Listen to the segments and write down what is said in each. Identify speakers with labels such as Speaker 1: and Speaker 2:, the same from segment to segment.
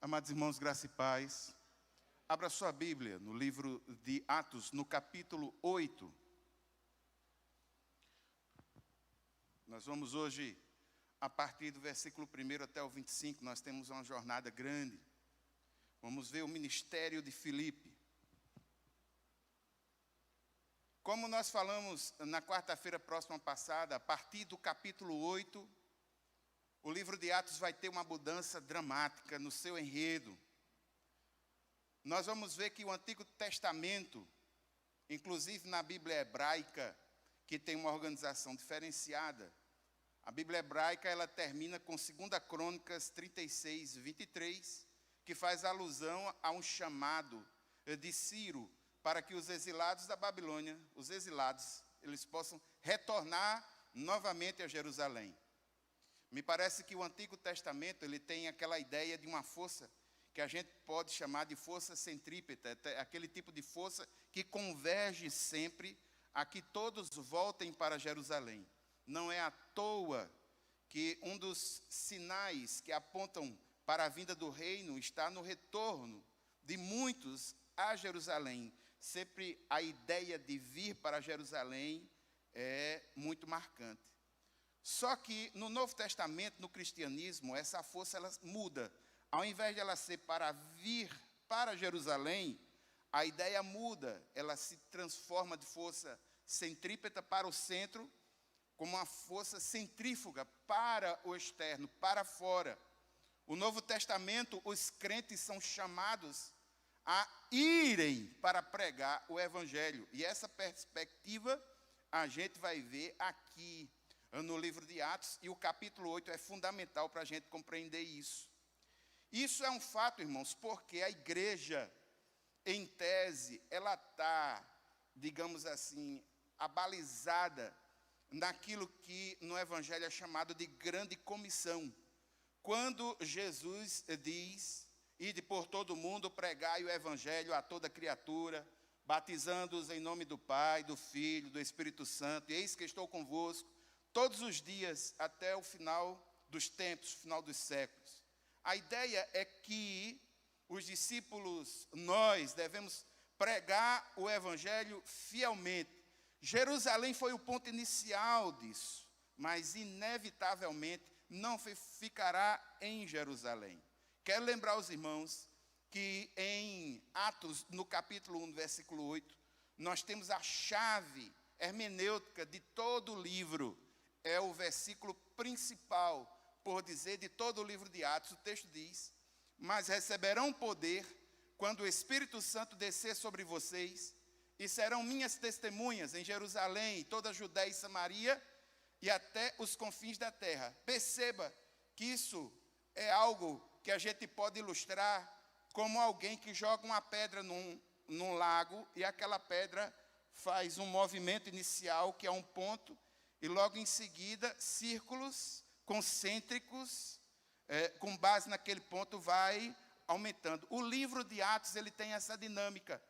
Speaker 1: Amados irmãos, graça e paz. Abra sua Bíblia no livro de Atos, no capítulo 8. Nós vamos hoje, a partir do versículo 1 até o 25, nós temos uma jornada grande. Vamos ver o ministério de Filipe. Como nós falamos na quarta-feira próxima passada, a partir do capítulo 8, o livro de Atos vai ter uma mudança dramática no seu enredo. Nós vamos ver que o Antigo Testamento, inclusive na Bíblia hebraica, que tem uma organização diferenciada, a Bíblia hebraica ela termina com 2 Crônicas 36, 23, que faz alusão a um chamado de Ciro, para que os exilados da Babilônia, eles possam retornar novamente a Jerusalém. Me parece que o Antigo Testamento ele tem aquela ideia de uma força que a gente pode chamar de força centrípeta, aquele tipo de força que converge sempre a que todos voltem para Jerusalém. Não é à toa que um dos sinais que apontam para a vinda do reino está no retorno de muitos a Jerusalém. Sempre a ideia de vir para Jerusalém é muito marcante. Só que no Novo Testamento, no cristianismo, essa força ela muda. Ao invés de ela ser para vir para Jerusalém, a ideia muda. Ela se transforma de força centrípeta para o centro, como uma força centrífuga para o externo, para fora. O Novo Testamento, os crentes são chamados a irem para pregar o Evangelho. E essa perspectiva a gente vai ver aqui no livro de Atos, e o capítulo 8 é fundamental para a gente compreender isso. Isso é um fato, irmãos, porque a igreja, em tese, ela está, digamos assim, abalizada naquilo que no Evangelho é chamado de grande comissão. Quando Jesus diz, ide por todo o mundo, pregai o Evangelho a toda criatura, batizando-os em nome do Pai, do Filho, do Espírito Santo, e eis que estou convosco todos os dias até o final dos tempos, final dos séculos. A ideia é que os discípulos, nós, devemos pregar o Evangelho fielmente. Jerusalém foi o ponto inicial disso, mas inevitavelmente não ficará em Jerusalém. Quero lembrar os irmãos que em Atos, no capítulo 1, versículo 8, nós temos a chave hermenêutica de todo o livro. É o versículo principal, por dizer, de todo o livro de Atos. O texto diz, mas receberão poder quando o Espírito Santo descer sobre vocês, e serão minhas testemunhas em Jerusalém, toda a Judéia e Samaria, e até os confins da terra. Perceba que isso é algo que a gente pode ilustrar como alguém que joga uma pedra num lago, e aquela pedra faz um movimento inicial, que é um ponto, e logo em seguida, círculos concêntricos, com base naquele ponto, vai aumentando. O livro de Atos ele tem essa dinâmica.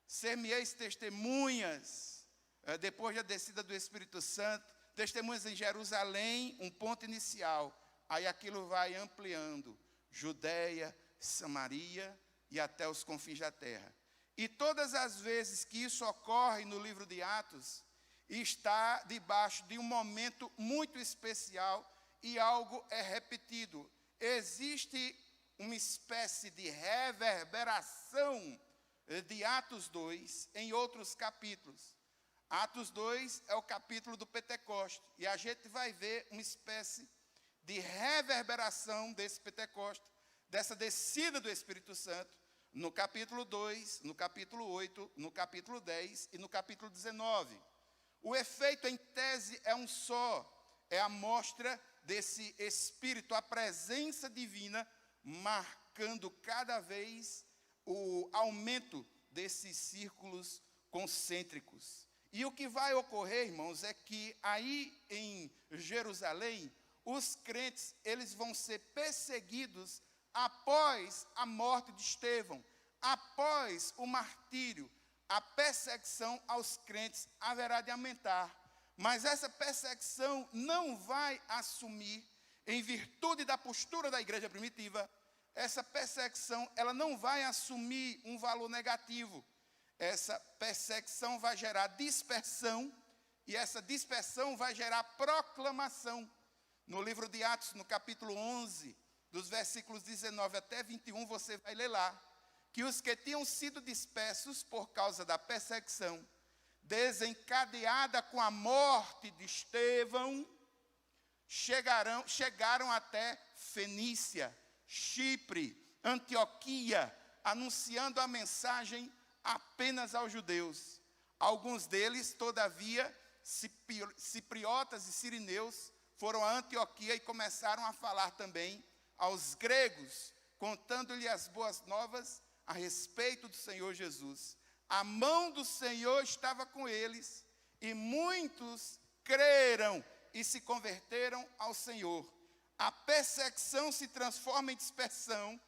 Speaker 1: Ser-me-eis testemunhas, depois da descida do Espírito Santo, testemunhas em Jerusalém, um ponto inicial. Aí aquilo vai ampliando. Judéia, Samaria e até os confins da terra. E todas as vezes que isso ocorre no livro de Atos, está debaixo de um momento muito especial e algo é repetido. Existe uma espécie de reverberação de Atos 2 em outros capítulos. Atos 2 é o capítulo do Pentecoste, e a gente vai ver uma espécie de reverberação desse Pentecoste, dessa descida do Espírito Santo, no capítulo 2, no capítulo 8, no capítulo 10 e no capítulo 19. O efeito, em tese, é um só, é a mostra desse Espírito, a presença divina, marcando cada vez o aumento desses círculos concêntricos. E o que vai ocorrer, irmãos, é que aí em Jerusalém, os crentes, eles vão ser perseguidos após a morte de Estevão, após o martírio. A perseguição aos crentes haverá de aumentar. Mas essa perseguição não vai assumir, em virtude da postura da igreja primitiva, essa perseguição ela não vai assumir um valor negativo. Essa perseguição vai gerar dispersão, e essa dispersão vai gerar proclamação. No livro de Atos, no capítulo 11, dos versículos 19 até 21, você vai ler lá, que os que tinham sido dispersos por causa da perseguição, desencadeada com a morte de Estevão, chegaram até Fenícia, Chipre, Antioquia, anunciando a mensagem apenas aos judeus. Alguns deles, todavia, cipriotas e sirineus, foram a Antioquia e começaram a falar também aos gregos, contando-lhe as boas novas a respeito do Senhor Jesus. A mão do Senhor estava com eles, e muitos creram e se converteram ao Senhor. A perseguição se transforma em dispersão,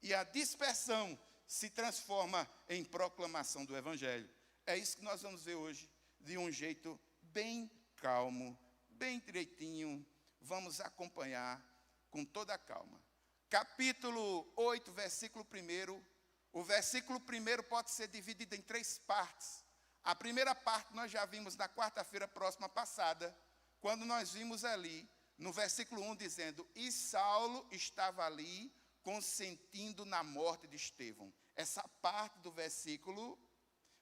Speaker 1: e a dispersão se transforma em proclamação do Evangelho. É isso que nós vamos ver hoje, de um jeito bem calmo, bem direitinho. Vamos acompanhar com toda a calma. Capítulo 8, versículo 1. O versículo 1 pode ser dividido em 3 partes. A primeira parte nós já vimos na quarta-feira próxima passada, quando nós vimos ali, no versículo 1, dizendo: e Saulo estava ali, consentindo na morte de Estevão. Essa parte do versículo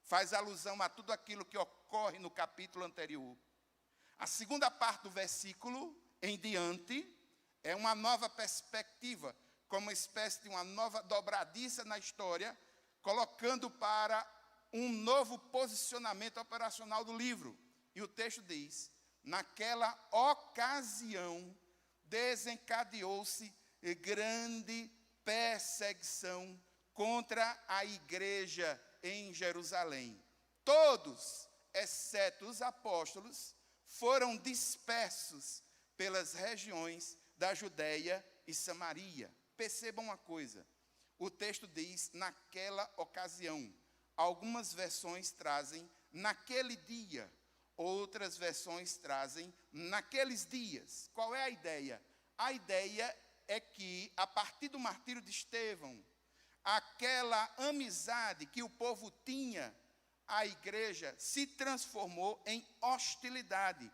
Speaker 1: faz alusão a tudo aquilo que ocorre no capítulo anterior. A segunda parte do versículo em diante é uma nova perspectiva, como uma espécie de uma nova dobradiça na história, colocando para um novo posicionamento operacional do livro. E o texto diz: naquela ocasião desencadeou-se grande perseguição contra a igreja em Jerusalém. Todos, exceto os apóstolos, foram dispersos pelas regiões da Judéia e Samaria. Percebam uma coisa, o texto diz naquela ocasião. Algumas versões trazem naquele dia, outras versões trazem naqueles dias. Qual é a ideia? A ideia é que, a partir do martírio de Estevão, aquela amizade que o povo tinha à igreja se transformou em hostilidade.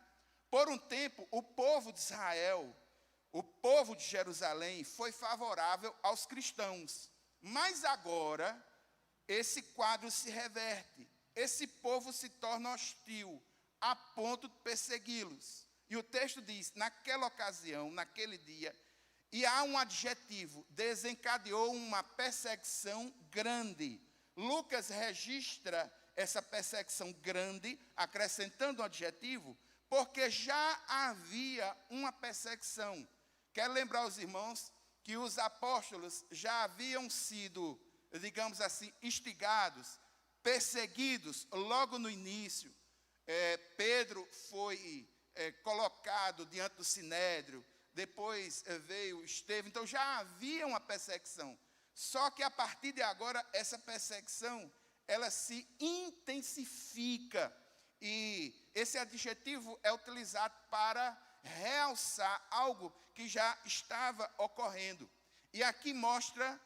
Speaker 1: Por um tempo, o povo de Israel, o povo de Jerusalém, foi favorável aos cristãos. Mas agora, esse quadro se reverte. Esse povo se torna hostil, a ponto de persegui-los. E o texto diz: naquela ocasião, naquele dia, e há um adjetivo, desencadeou uma perseguição grande. Lucas registra essa perseguição grande, acrescentando um adjetivo, porque já havia uma perseguição. Quero lembrar aos irmãos que os apóstolos já haviam sido, digamos assim, instigados, perseguidos logo no início. Pedro foi colocado diante do sinédrio, depois veio Estevão, então já havia uma perseguição. Só que a partir de agora, essa perseguição, ela se intensifica. E esse adjetivo é utilizado para realçar algo que já estava ocorrendo. E aqui mostra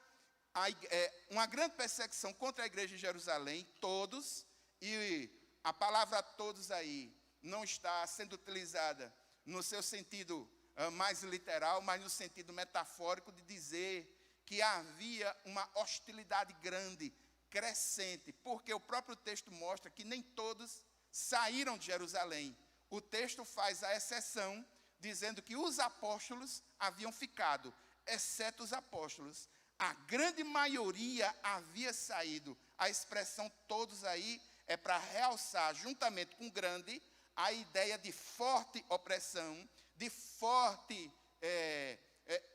Speaker 1: uma grande perseguição contra a igreja de Jerusalém, todos, e a palavra todos aí não está sendo utilizada no seu sentido mais literal, mas no sentido metafórico de dizer que havia uma hostilidade grande, crescente, porque o próprio texto mostra que nem todos saíram de Jerusalém. O texto faz a exceção, dizendo que os apóstolos haviam ficado, exceto os apóstolos. A grande maioria havia saído. A expressão todos aí é para realçar, juntamente com grande, a ideia de forte opressão, de forte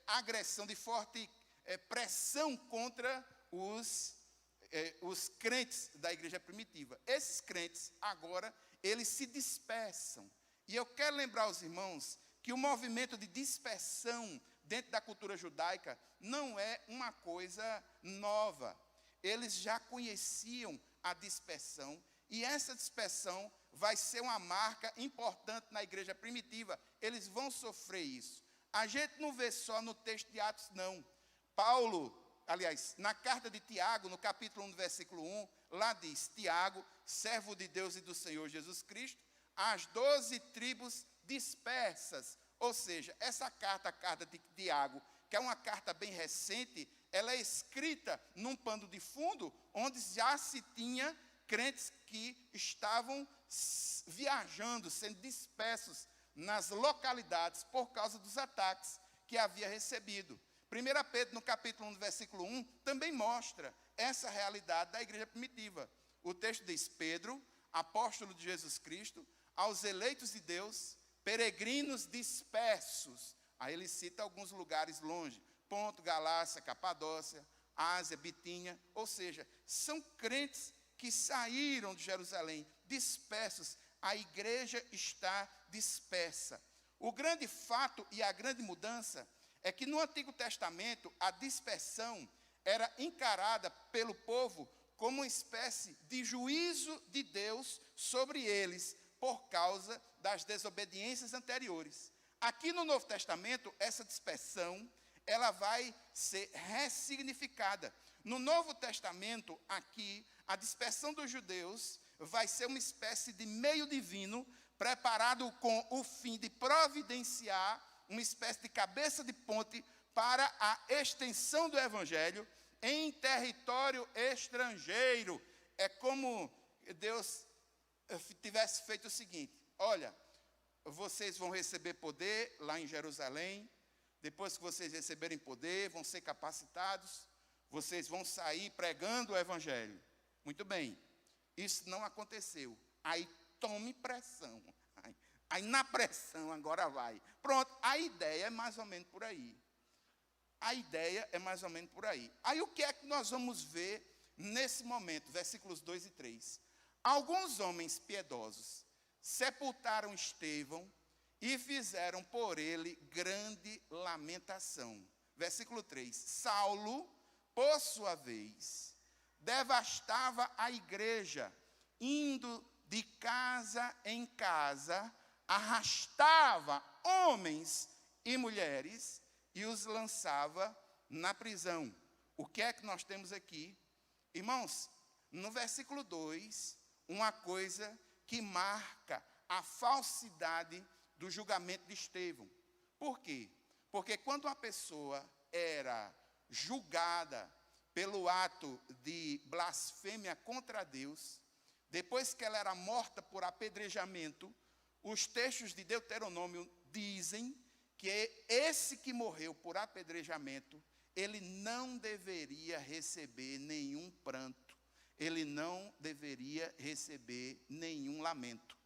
Speaker 1: agressão, de forte pressão contra os crentes da igreja primitiva. Esses crentes, agora, eles se dispersam. E eu quero lembrar aos irmãos que o movimento de dispersão dentro da cultura judaica não é uma coisa nova. Eles já conheciam a dispersão, e essa dispersão vai ser uma marca importante na igreja primitiva. Eles vão sofrer isso. A gente não vê só no texto de Atos, não. Paulo, aliás, na carta de Tiago, no capítulo 1, versículo 1, lá diz: Tiago, servo de Deus e do Senhor Jesus Cristo, às 12 tribos dispersas. Ou seja, essa carta, a carta de Tiago, que é uma carta bem recente, ela é escrita num pano de fundo, onde já se tinha crentes que estavam viajando, sendo dispersos nas localidades por causa dos ataques que havia recebido. 1 Pedro, no capítulo 1, versículo 1, também mostra essa realidade da igreja primitiva. O texto diz: Pedro, apóstolo de Jesus Cristo, aos eleitos de Deus, peregrinos dispersos. Aí ele cita alguns lugares longe: Ponto, Galácia, Capadócia, Ásia, Bitínia. Ou seja, são crentes que saíram de Jerusalém, dispersos. A igreja está dispersa. O grande fato e a grande mudança é que no Antigo Testamento a dispersão era encarada pelo povo como uma espécie de juízo de Deus sobre eles por causa das desobediências anteriores. Aqui no Novo Testamento, essa dispersão, ela vai ser ressignificada. No Novo Testamento, aqui, a dispersão dos judeus vai ser uma espécie de meio divino, preparado com o fim de providenciar uma espécie de cabeça de ponte para a extensão do evangelho em território estrangeiro. É como Deus tivesse feito o seguinte: olha, vocês vão receber poder lá em Jerusalém, depois que vocês receberem poder, vão ser capacitados, vocês vão sair pregando o evangelho. Muito bem, isso não aconteceu. Aí tome pressão. Aí na pressão agora vai. Pronto, a ideia é mais ou menos por aí. A ideia é mais ou menos por aí. Aí o que é que nós vamos ver nesse momento? Versículos 2 e 3. Alguns homens piedosos sepultaram Estevão e fizeram por ele grande lamentação. Versículo 3. Saulo, por sua vez, devastava a igreja, indo de casa em casa, arrastava homens e mulheres e os lançava na prisão. O que é que nós temos aqui? Irmãos, no versículo 2, uma coisa que marca a falsidade do julgamento de Estevão. Por quê? Porque quando uma pessoa era julgada pelo ato de blasfêmia contra Deus, depois que ela era morta por apedrejamento, os textos de Deuteronômio dizem que esse que morreu por apedrejamento, ele não deveria receber nenhum pranto, ele não deveria receber nenhum lamento.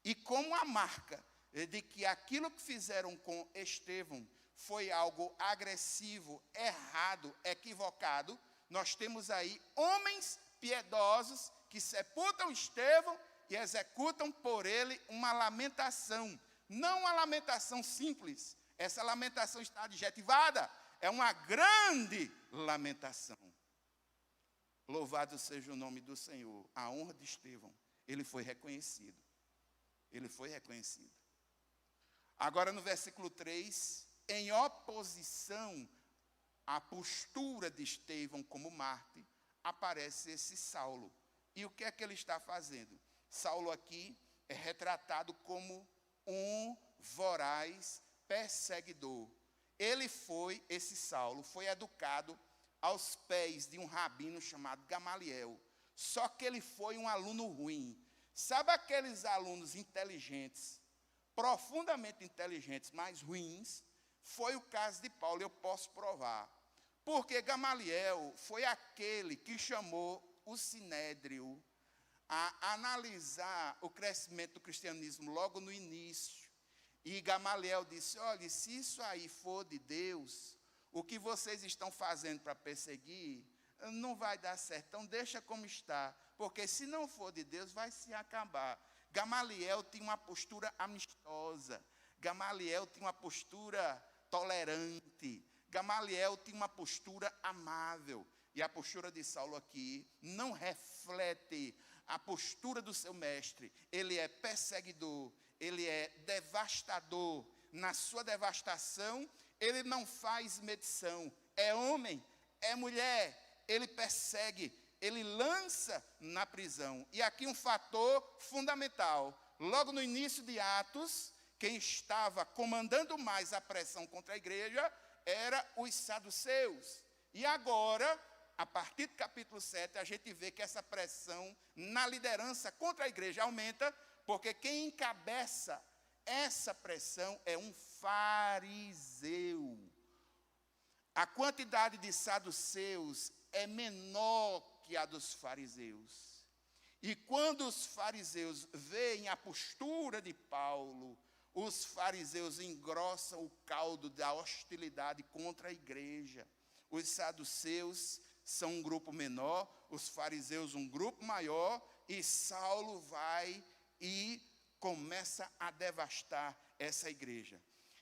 Speaker 1: E como a marca de que aquilo que fizeram com Estevão foi algo agressivo, errado, equivocado, nós temos aí homens piedosos que sepultam Estevão e executam por ele uma lamentação. Não uma lamentação simples, essa lamentação está adjetivada, é uma grande lamentação. Louvado seja o nome do Senhor. A honra de Estevão, ele foi reconhecido. Ele foi reconhecido. Agora no versículo 3, em oposição à postura de Estevão como mártir, aparece esse Saulo. E o que é que ele está fazendo? Saulo aqui é retratado como um voraz perseguidor. Esse Saulo, foi educado aos pés de um rabino chamado Gamaliel. Só que ele foi um aluno ruim. Sabe aqueles alunos inteligentes, profundamente inteligentes, mas ruins? Foi o caso de Paulo, eu posso provar. Porque Gamaliel foi aquele que chamou o Sinédrio a analisar o crescimento do cristianismo logo no início. E Gamaliel disse: olha, se isso aí for de Deus, o que vocês estão fazendo para perseguir não vai dar certo. Então deixa como está, porque se não for de Deus, vai se acabar. Gamaliel tinha uma postura amistosa. Gamaliel tinha uma postura tolerante. Gamaliel tinha uma postura amável. E a postura de Saulo aqui não reflete a postura do seu mestre. Ele é perseguidor, ele é devastador. Na sua devastação, ele não faz medição. É homem, é mulher, ele persegue, ele lança na prisão. E aqui um fator fundamental. Logo no início de Atos, quem estava comandando mais a pressão contra a igreja era os saduceus. E agora, a partir do capítulo 7, a gente vê que essa pressão na liderança contra a igreja aumenta, porque quem encabeça essa pressão é um fariseu. A quantidade de saduceus é menor que a dos fariseus. E quando os fariseus veem a postura de Paulo, os fariseus engrossam o caldo da hostilidade contra a igreja. Os saduceus são um grupo menor, os fariseus um grupo maior, e Saulo vai e começa a devastar essa igreja.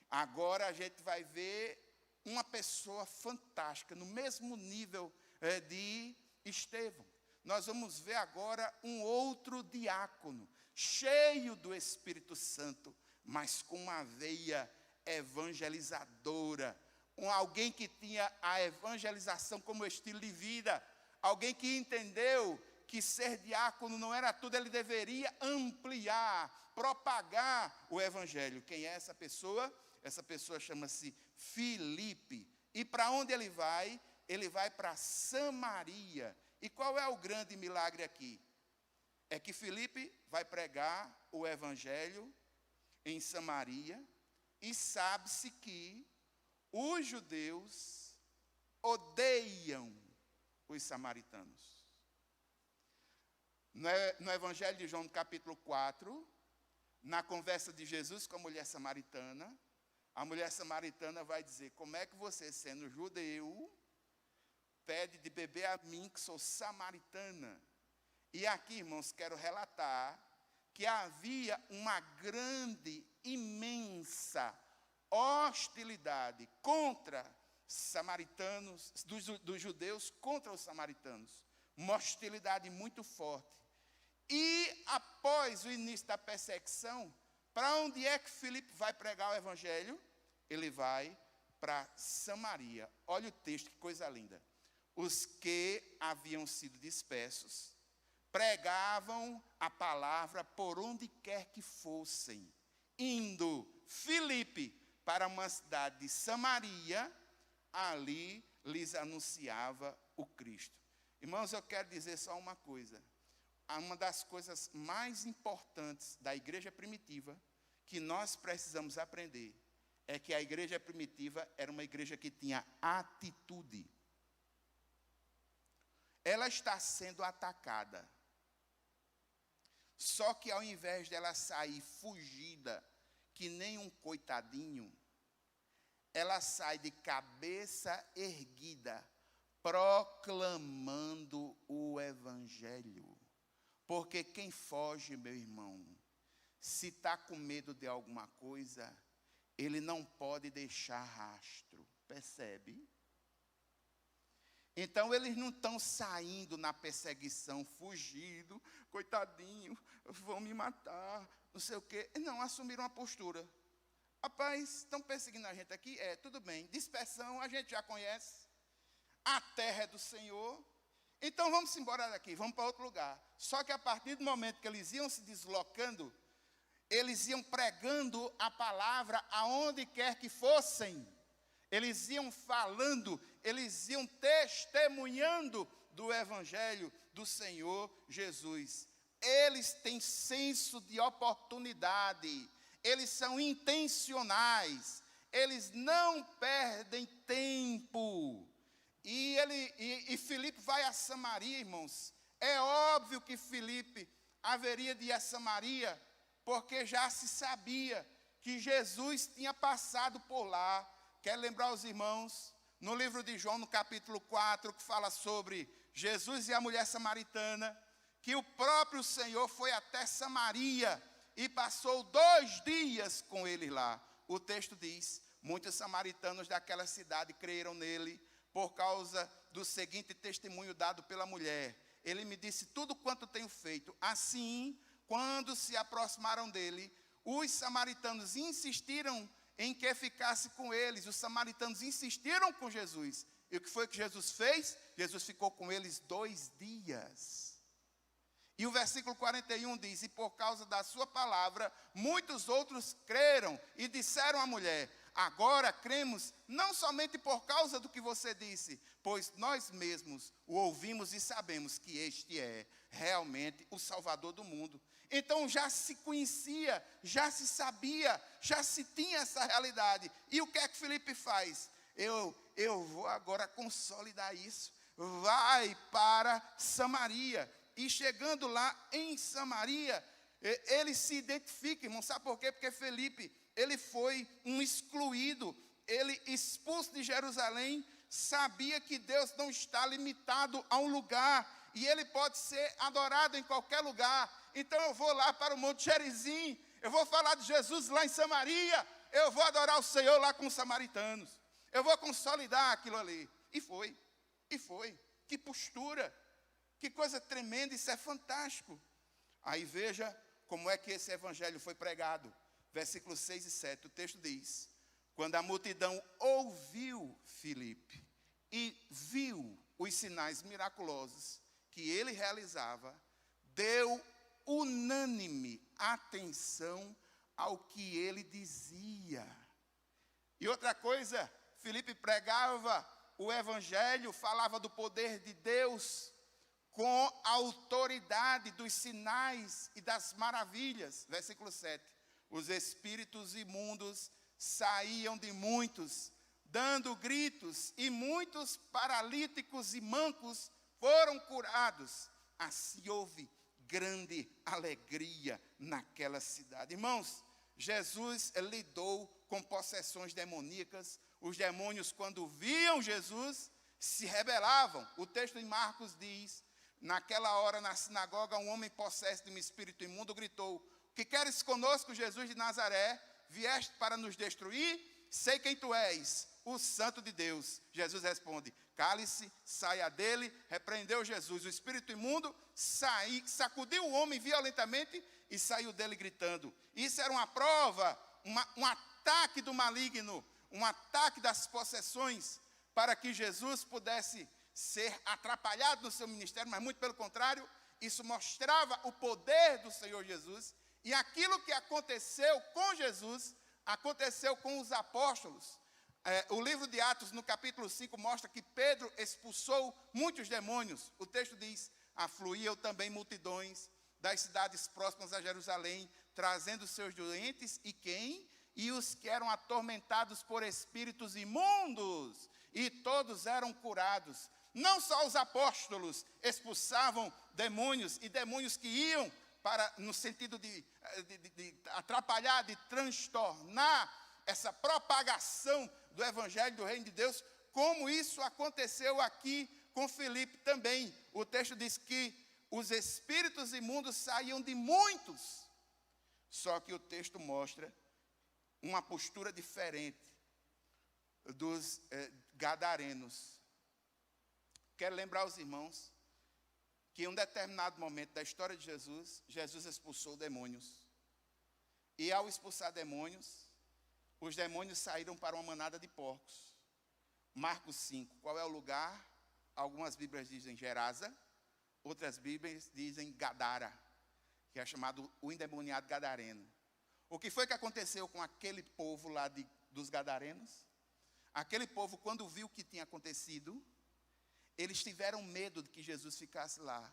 Speaker 1: Agora a gente vai ver uma pessoa fantástica, no mesmo nível de Estevão. Nós vamos ver agora um outro diácono, cheio do Espírito Santo, mas com uma veia evangelizadora, alguém que tinha a evangelização como estilo de vida, alguém que entendeu que ser diácono não era tudo, ele deveria ampliar, propagar o evangelho. Quem é essa pessoa? Essa pessoa chama-se Filipe. E para onde ele vai? Ele vai para Samaria. E qual é o grande milagre aqui? É que Filipe vai pregar o evangelho em Samaria, e sabe-se que os judeus odeiam os samaritanos. No Evangelho de João, no capítulo 4, na conversa de Jesus com a mulher samaritana vai dizer: como é que você, sendo judeu, pede de beber a mim, que sou samaritana? E aqui, irmãos, quero relatar que havia uma grande, imensa hostilidade contra samaritanos, dos judeus contra os samaritanos. Uma hostilidade muito forte. E após o início da perseguição, para onde é que Filipe vai pregar o evangelho? Ele vai para Samaria. Olha o texto, que coisa linda. Os que haviam sido dispersos pregavam a palavra por onde quer que fossem. Indo Filipe para uma cidade de Samaria, ali lhes anunciava o Cristo. Irmãos, eu quero dizer só uma coisa. Uma das coisas mais importantes da igreja primitiva, que nós precisamos aprender, é que a igreja primitiva era uma igreja que tinha atitude. Ela está sendo atacada. Só que ao invés dela sair fugida, que nem um coitadinho, ela sai de cabeça erguida, proclamando o evangelho. Porque quem foge, meu irmão, se está com medo de alguma coisa, ele não pode deixar rastro, percebe? Então, eles não estão saindo na perseguição, fugindo, coitadinho, vão me matar, não sei o quê. Não, assumiram uma postura. Rapaz, estão perseguindo a gente aqui? Tudo bem. Dispersão, a gente já conhece. A terra é do Senhor. Então, vamos embora daqui, vamos para outro lugar. Só que a partir do momento que eles iam se deslocando, eles iam pregando a palavra aonde quer que fossem. Eles iam falando, eles iam testemunhando do evangelho do Senhor Jesus. Eles têm senso de oportunidade, eles são intencionais, eles não perdem tempo. E Filipe vai a Samaria, irmãos. É óbvio que Filipe haveria de ir a Samaria, porque já se sabia que Jesus tinha passado por lá. Quero lembrar os irmãos, no livro de João, no capítulo 4, que fala sobre Jesus e a mulher samaritana, que o próprio Senhor foi até Samaria e passou 2 dias com ele lá. O texto diz: muitos samaritanos daquela cidade creram nele por causa do seguinte testemunho dado pela mulher. Ele me disse tudo quanto tenho feito. Assim, quando se aproximaram dele, os samaritanos insistiram em que ficasse com eles. Os samaritanos insistiram com Jesus. E o que foi que Jesus fez? Jesus ficou com eles 2 dias. E o versículo 41 diz: e por causa da sua palavra, muitos outros creram e disseram à mulher: agora cremos não somente por causa do que você disse, pois nós mesmos o ouvimos e sabemos que este é realmente o Salvador do mundo. Então já se conhecia, já se sabia, já se tinha essa realidade. E o que é que Filipe faz? Eu vou agora consolidar isso. Vai para Samaria. E chegando lá em Samaria, ele se identifica, irmão. Sabe por quê? Porque Filipe, ele foi um excluído. Ele, expulso de Jerusalém, sabia que Deus não está limitado a um lugar. E ele pode ser adorado em qualquer lugar. Então eu vou lá para o Monte Gerizim. Eu vou falar de Jesus lá em Samaria. Eu vou adorar o Senhor lá com os samaritanos. Eu vou consolidar aquilo ali. E foi. Que postura. Que coisa tremenda. Isso é fantástico. Aí veja como é que esse evangelho foi pregado. Versículos 6 e 7. O texto diz: quando a multidão ouviu Filipe e viu os sinais miraculosos que ele realizava, deu unânime atenção ao que ele dizia. E outra coisa, Filipe pregava o evangelho, falava do poder de Deus, com a autoridade dos sinais e das maravilhas. Versículo 7. Os espíritos imundos saíam de muitos, dando gritos, e muitos paralíticos e mancos foram curados. Assim houve grande alegria naquela cidade. Irmãos, Jesus lidou com possessões demoníacas. Os demônios, quando viam Jesus, se rebelavam. O texto em Marcos diz: naquela hora, na sinagoga, um homem possesso de um espírito imundo gritou: que queres conosco, Jesus de Nazaré? Vieste para nos destruir? Sei quem tu és, o Santo de Deus. Jesus responde: cale-se, saia dele. Repreendeu Jesus. O espírito imundo sacudiu o homem violentamente e saiu dele gritando. Isso era uma prova, um ataque do maligno, um ataque das possessões, para que Jesus pudesse ser atrapalhado no seu ministério, mas muito pelo contrário, isso mostrava o poder do Senhor Jesus. E aquilo que aconteceu com Jesus, aconteceu com os apóstolos. O livro de Atos, no capítulo 5, mostra que Pedro expulsou muitos demônios. O texto diz: afluíam também multidões das cidades próximas a Jerusalém, trazendo seus doentes e os que eram atormentados por espíritos imundos, e todos eram curados. Não só os apóstolos expulsavam demônios, e demônios que iam no sentido de atrapalhar, de transtornar essa propagação do evangelho do reino de Deus, como isso aconteceu aqui com Filipe também. O texto diz que os espíritos imundos saíam de muitos. Só que o texto mostra uma postura diferente dos gadarenos. Quero lembrar os irmãos que em um determinado momento da história de Jesus, Jesus expulsou demônios. E ao expulsar demônios, os demônios saíram para uma manada de porcos. Marcos 5, qual é o lugar? Algumas Bíblias dizem Gerasa, outras Bíblias dizem Gadara, que é chamado o endemoniado gadareno. O que foi que aconteceu com aquele povo lá dos gadarenos? Aquele povo, quando viu o que tinha acontecido, eles tiveram medo de que Jesus ficasse lá.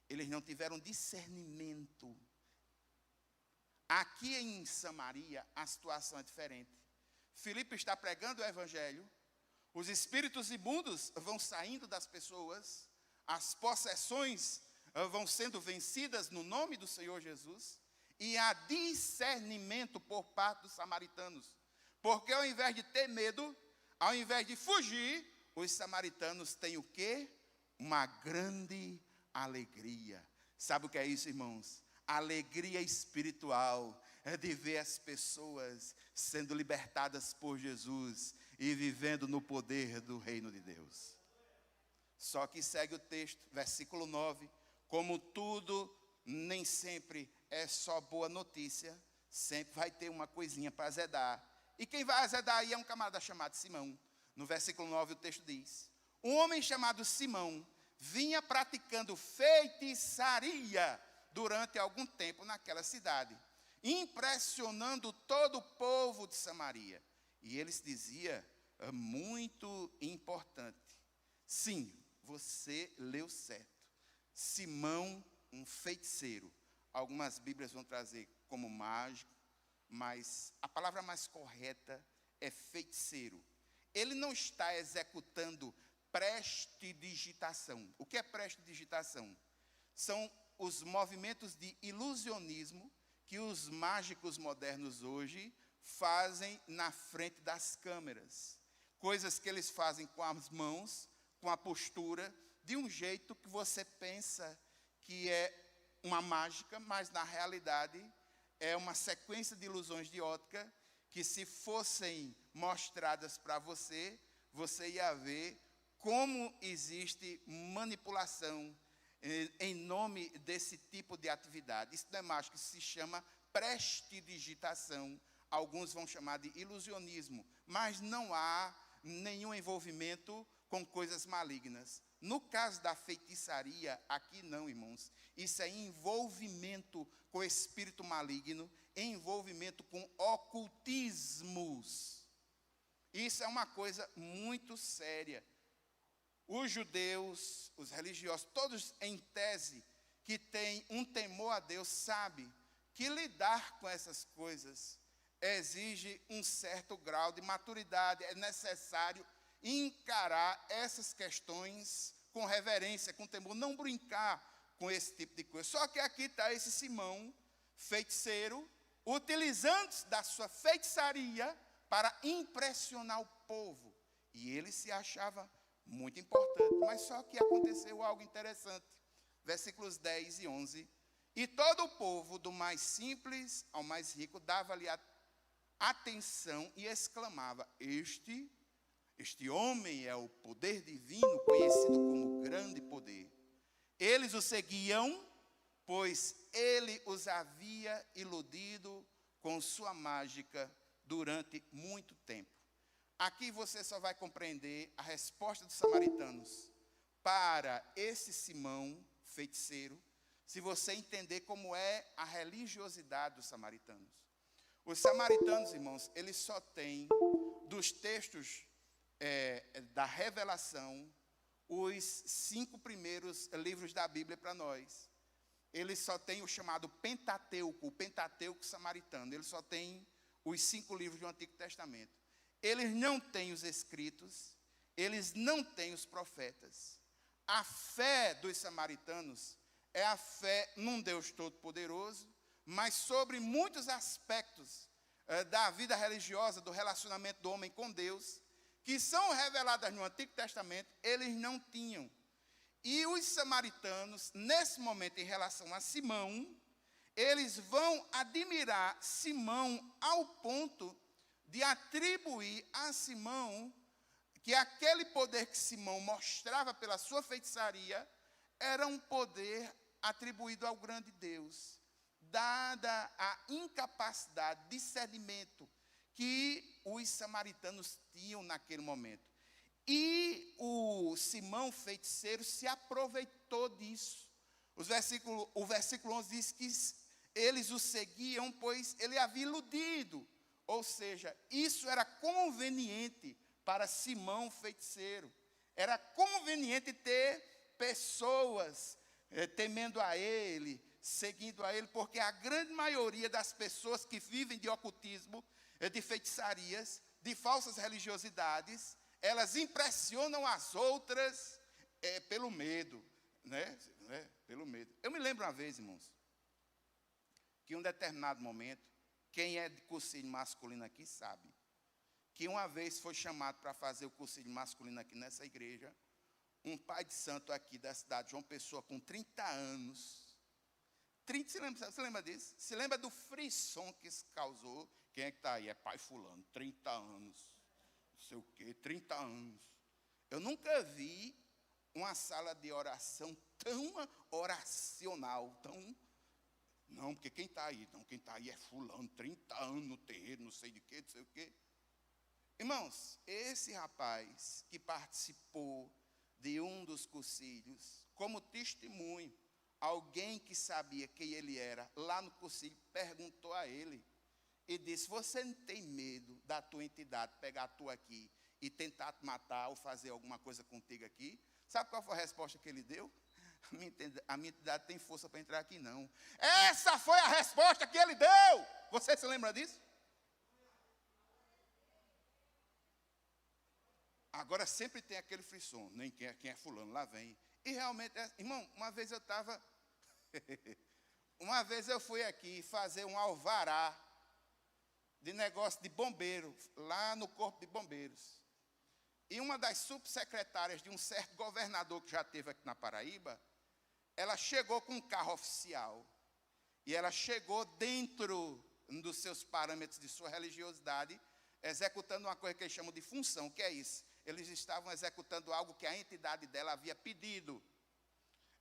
Speaker 1: Eles não tiveram discernimento. Aqui em Samaria, a situação é diferente. Filipe está pregando o evangelho, os espíritos imundos vão saindo das pessoas, as possessões vão sendo vencidas no nome do Senhor Jesus, e há discernimento por parte dos samaritanos. Porque ao invés de ter medo, ao invés de fugir, os samaritanos têm o quê? Uma grande alegria. Sabe o que é isso, irmãos? Alegria espiritual é de ver as pessoas sendo libertadas por Jesus e vivendo no poder do reino de Deus. Só que segue o texto, versículo 9. Como tudo nem sempre é só boa notícia, sempre vai ter uma coisinha para azedar. E quem vai azedar aí é um camarada chamado Simão. No versículo 9 o texto diz: um homem chamado Simão vinha praticando feitiçaria durante algum tempo naquela cidade, impressionando todo o povo de Samaria. E ele se dizia muito importante. Sim, você leu certo. Simão, um feiticeiro. Algumas Bíblias vão trazer como mágico, mas a palavra mais correta é feiticeiro. Ele não está executando prestidigitação. O que é prestidigitação? São os movimentos de ilusionismo que os mágicos modernos hoje fazem na frente das câmeras. Coisas que eles fazem com as mãos, com a postura, de um jeito que você pensa que é uma mágica, mas na realidade é uma sequência de ilusões de ótica que, se fossem mostradas para você, você ia ver como existe manipulação em nome desse tipo de atividade. Isso não é mágica, isso se chama prestidigitação. Alguns vão chamar de ilusionismo, mas não há nenhum envolvimento com coisas malignas. No caso da feitiçaria, aqui não, irmãos. Isso é envolvimento com o espírito maligno, envolvimento com ocultismos. Isso é uma coisa muito séria. Os judeus, os religiosos, todos em tese que têm um temor a Deus, sabem que lidar com essas coisas exige um certo grau de maturidade. É necessário encarar essas questões com reverência, com temor, não brincar com esse tipo de coisa. Só que aqui está esse Simão, feiticeiro, utilizando da sua feitiçaria para impressionar o povo. E ele se achava muito importante, mas só que aconteceu algo interessante. Versículos 10 e 11. E todo o povo, do mais simples ao mais rico, dava-lhe atenção e exclamava: Este homem é o poder divino, conhecido como grande poder. Eles o seguiam, pois ele os havia iludido com sua mágica durante muito tempo. Aqui você só vai compreender a resposta dos samaritanos para esse Simão, feiticeiro, se você entender como é a religiosidade dos samaritanos. Os samaritanos, irmãos, eles só têm dos textos da revelação os 5 primeiros livros da Bíblia para nós. Eles só têm o chamado Pentateuco, o Pentateuco samaritano. Eles só têm os 5 livros do Antigo Testamento. Eles não têm os escritos, eles não têm os profetas. A fé dos samaritanos é a fé num Deus todo-poderoso, mas sobre muitos aspectos da vida religiosa, do relacionamento do homem com Deus, que são reveladas no Antigo Testamento, eles não tinham. E os samaritanos, nesse momento, em relação a Simão, eles vão admirar Simão ao ponto de atribuir a Simão que aquele poder que Simão mostrava pela sua feitiçaria era um poder atribuído ao grande Deus, dada a incapacidade de discernimento que os samaritanos tinham naquele momento. E o Simão feiticeiro se aproveitou disso. O versículo 11 diz que eles o seguiam, pois ele havia iludido. Ou seja, isso era conveniente para Simão feiticeiro. Era conveniente ter pessoas temendo a ele, seguindo a ele, porque a grande maioria das pessoas que vivem de ocultismo, de feitiçarias, de falsas religiosidades, elas impressionam as outras pelo medo, né? Pelo medo. Eu me lembro uma vez, irmãos, que em um determinado momento, quem é de cursilho masculino aqui sabe, que uma vez foi chamado para fazer o cursilho masculino aqui nessa igreja, um pai de santo aqui da cidade de João Pessoa, com 30 anos. Você lembra disso? Se lembra do frisson que isso causou? Quem é que está aí? É pai fulano, 30 anos. Não sei o quê, 30 anos. Eu nunca vi uma sala de oração tão oracional, tão... Não, porque quem está aí? Não, quem está aí é fulano, 30 anos no terreiro, não sei de quê, não sei o quê. Irmãos, esse rapaz que participou de um dos cursilhos, como testemunho, alguém que sabia quem ele era, lá no cursilho, perguntou a ele e disse: você não tem medo da tua entidade pegar tu aqui e tentar te matar ou fazer alguma coisa contigo aqui? Sabe qual foi a resposta que ele deu? A minha entidade tem força para entrar aqui, não. Essa foi a resposta que ele deu. Você se lembra disso? Agora sempre tem aquele frisson, nem quem é fulano, lá vem. E realmente, irmão, uma vez eu estava... uma vez eu fui aqui fazer um alvará de negócio de bombeiro, lá no Corpo de Bombeiros. E uma das subsecretárias de um certo governador que já teve aqui na Paraíba, ela chegou com um carro oficial. E ela chegou dentro dos seus parâmetros de sua religiosidade, executando uma coisa que eles chamam de função. O que é isso? Eles estavam executando algo que a entidade dela havia pedido.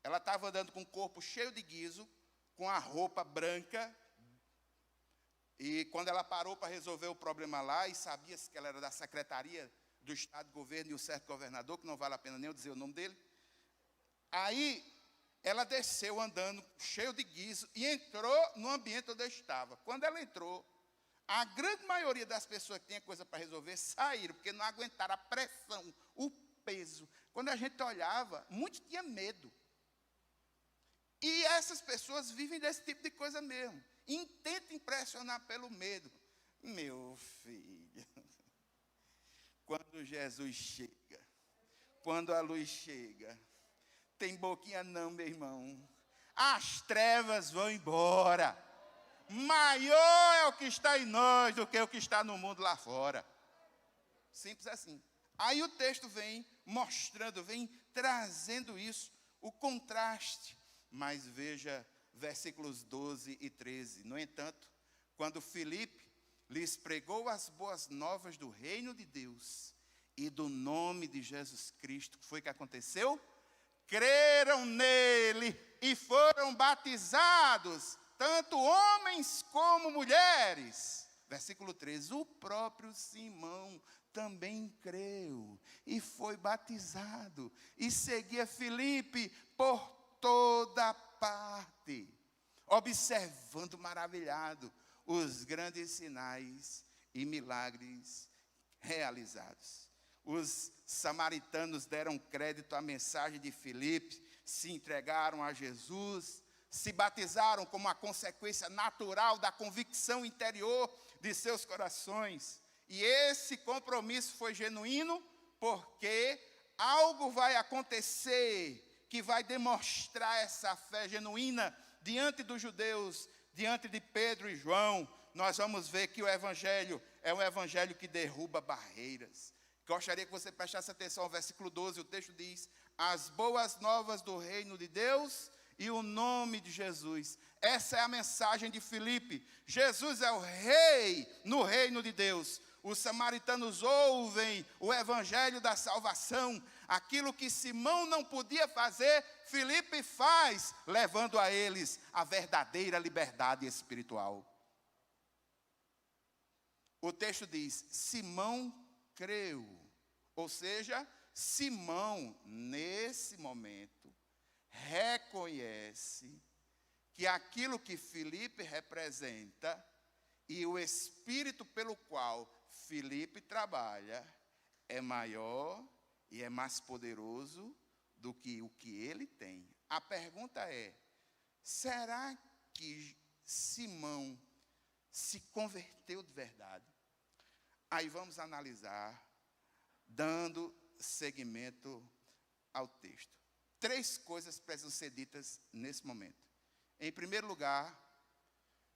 Speaker 1: Ela estava andando com o corpo cheio de guiso, com a roupa branca. E quando ela parou para resolver o problema lá, e sabia-se que ela era da Secretaria do Estado de Governo e um certo governador, que não vale a pena nem eu dizer o nome dele. Aí, ela desceu andando, cheio de guiso, e entrou no ambiente onde eu estava. Quando ela entrou, a grande maioria das pessoas que tinha coisa para resolver saíram, porque não aguentaram a pressão, o peso. Quando a gente olhava, muitos tinham medo. E essas pessoas vivem desse tipo de coisa mesmo. Intenta impressionar pelo medo. Meu filho, quando Jesus chega, quando a luz chega, tem boquinha não, meu irmão. As trevas vão embora. Maior é o que está em nós do que o que está no mundo lá fora. Simples assim. Aí o texto vem mostrando, vem trazendo isso, o contraste. Mas veja versículos 12 e 13. No entanto, quando Filipe lhes pregou as boas novas do reino de Deus e do nome de Jesus Cristo, o que foi que aconteceu? Creram nele e foram batizados, tanto homens como mulheres. Versículo 13, o próprio Simão também creu e foi batizado e seguia Filipe por toda parte, observando maravilhado os grandes sinais e milagres realizados. Os samaritanos deram crédito à mensagem de Filipe, se entregaram a Jesus, se batizaram como uma consequência natural da convicção interior de seus corações. E esse compromisso foi genuíno, porque algo vai acontecer que vai demonstrar essa fé genuína diante dos judeus, diante de Pedro e João. Nós vamos ver que o evangelho é um evangelho que derruba barreiras. Gostaria que você prestasse atenção ao versículo 12, o texto diz: as boas novas do reino de Deus e o nome de Jesus. Essa é a mensagem de Filipe. Jesus é o rei no reino de Deus. Os samaritanos ouvem o evangelho da salvação. Aquilo que Simão não podia fazer, Filipe faz, levando a eles a verdadeira liberdade espiritual. O texto diz: Simão creu. Ou seja, Simão, nesse momento, reconhece que aquilo que Filipe representa e o espírito pelo qual Filipe trabalha é maior e é mais poderoso do que o que ele tem. A pergunta é: será que Simão se converteu de verdade? Aí vamos analisar, dando seguimento ao texto. 3 coisas precisam ser ditas nesse momento. Em primeiro lugar,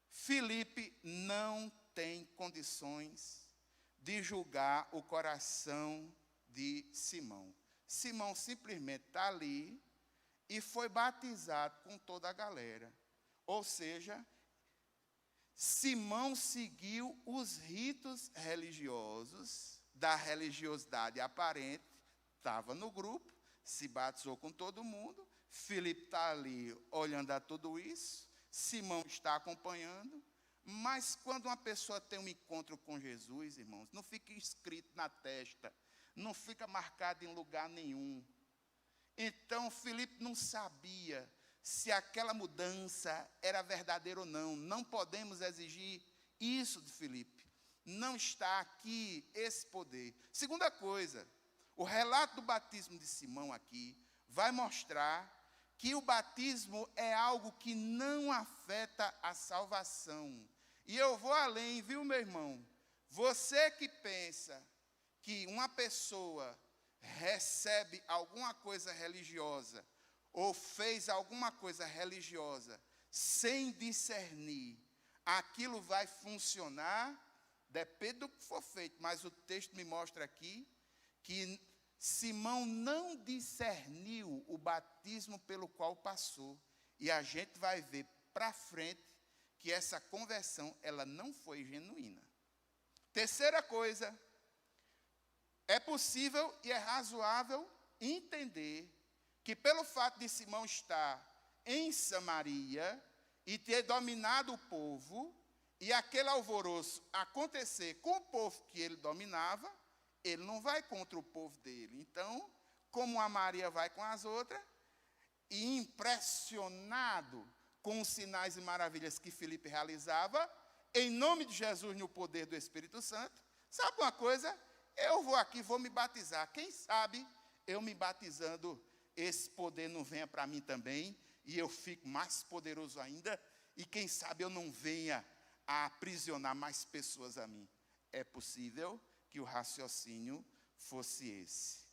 Speaker 1: Filipe não tem condições de julgar o coração de Simão. Simão simplesmente está ali e foi batizado com toda a galera. Ou seja, Simão seguiu os ritos religiosos da religiosidade aparente, estava no grupo, se batizou com todo mundo. Filipe está ali olhando a tudo isso, Simão está acompanhando, Mas quando uma pessoa tem um encontro com Jesus, irmãos, não fica escrito na testa, não fica marcado em lugar nenhum. Então, Filipe não sabia se aquela mudança era verdadeira ou não. Não podemos exigir isso de Filipe. Não está aqui esse poder. Segunda coisa, o relato do batismo de Simão aqui vai mostrar que o batismo é algo que não afeta a salvação. E eu vou além, viu, meu irmão? Você que pensa que uma pessoa recebe alguma coisa religiosa ou fez alguma coisa religiosa sem discernir, aquilo vai funcionar, depende do que for feito, mas o texto me mostra aqui que Simão não discerniu o batismo pelo qual passou, e a gente vai ver para frente que essa conversão ela não foi genuína. Terceira coisa, é possível e é razoável entender que pelo fato de Simão estar em Samaria e ter dominado o povo, e aquele alvoroço acontecer com o povo que ele dominava, ele não vai contra o povo dele. Então, como a Maria vai com as outras, e impressionado com os sinais e maravilhas que Filipe realizava, em nome de Jesus, no poder do Espírito Santo, sabe uma coisa? Eu vou aqui, vou me batizar. Quem sabe, eu me batizando, esse poder não venha para mim também, e eu fico mais poderoso ainda, e quem sabe eu não venha a aprisionar mais pessoas a mim. É possível que o raciocínio fosse esse.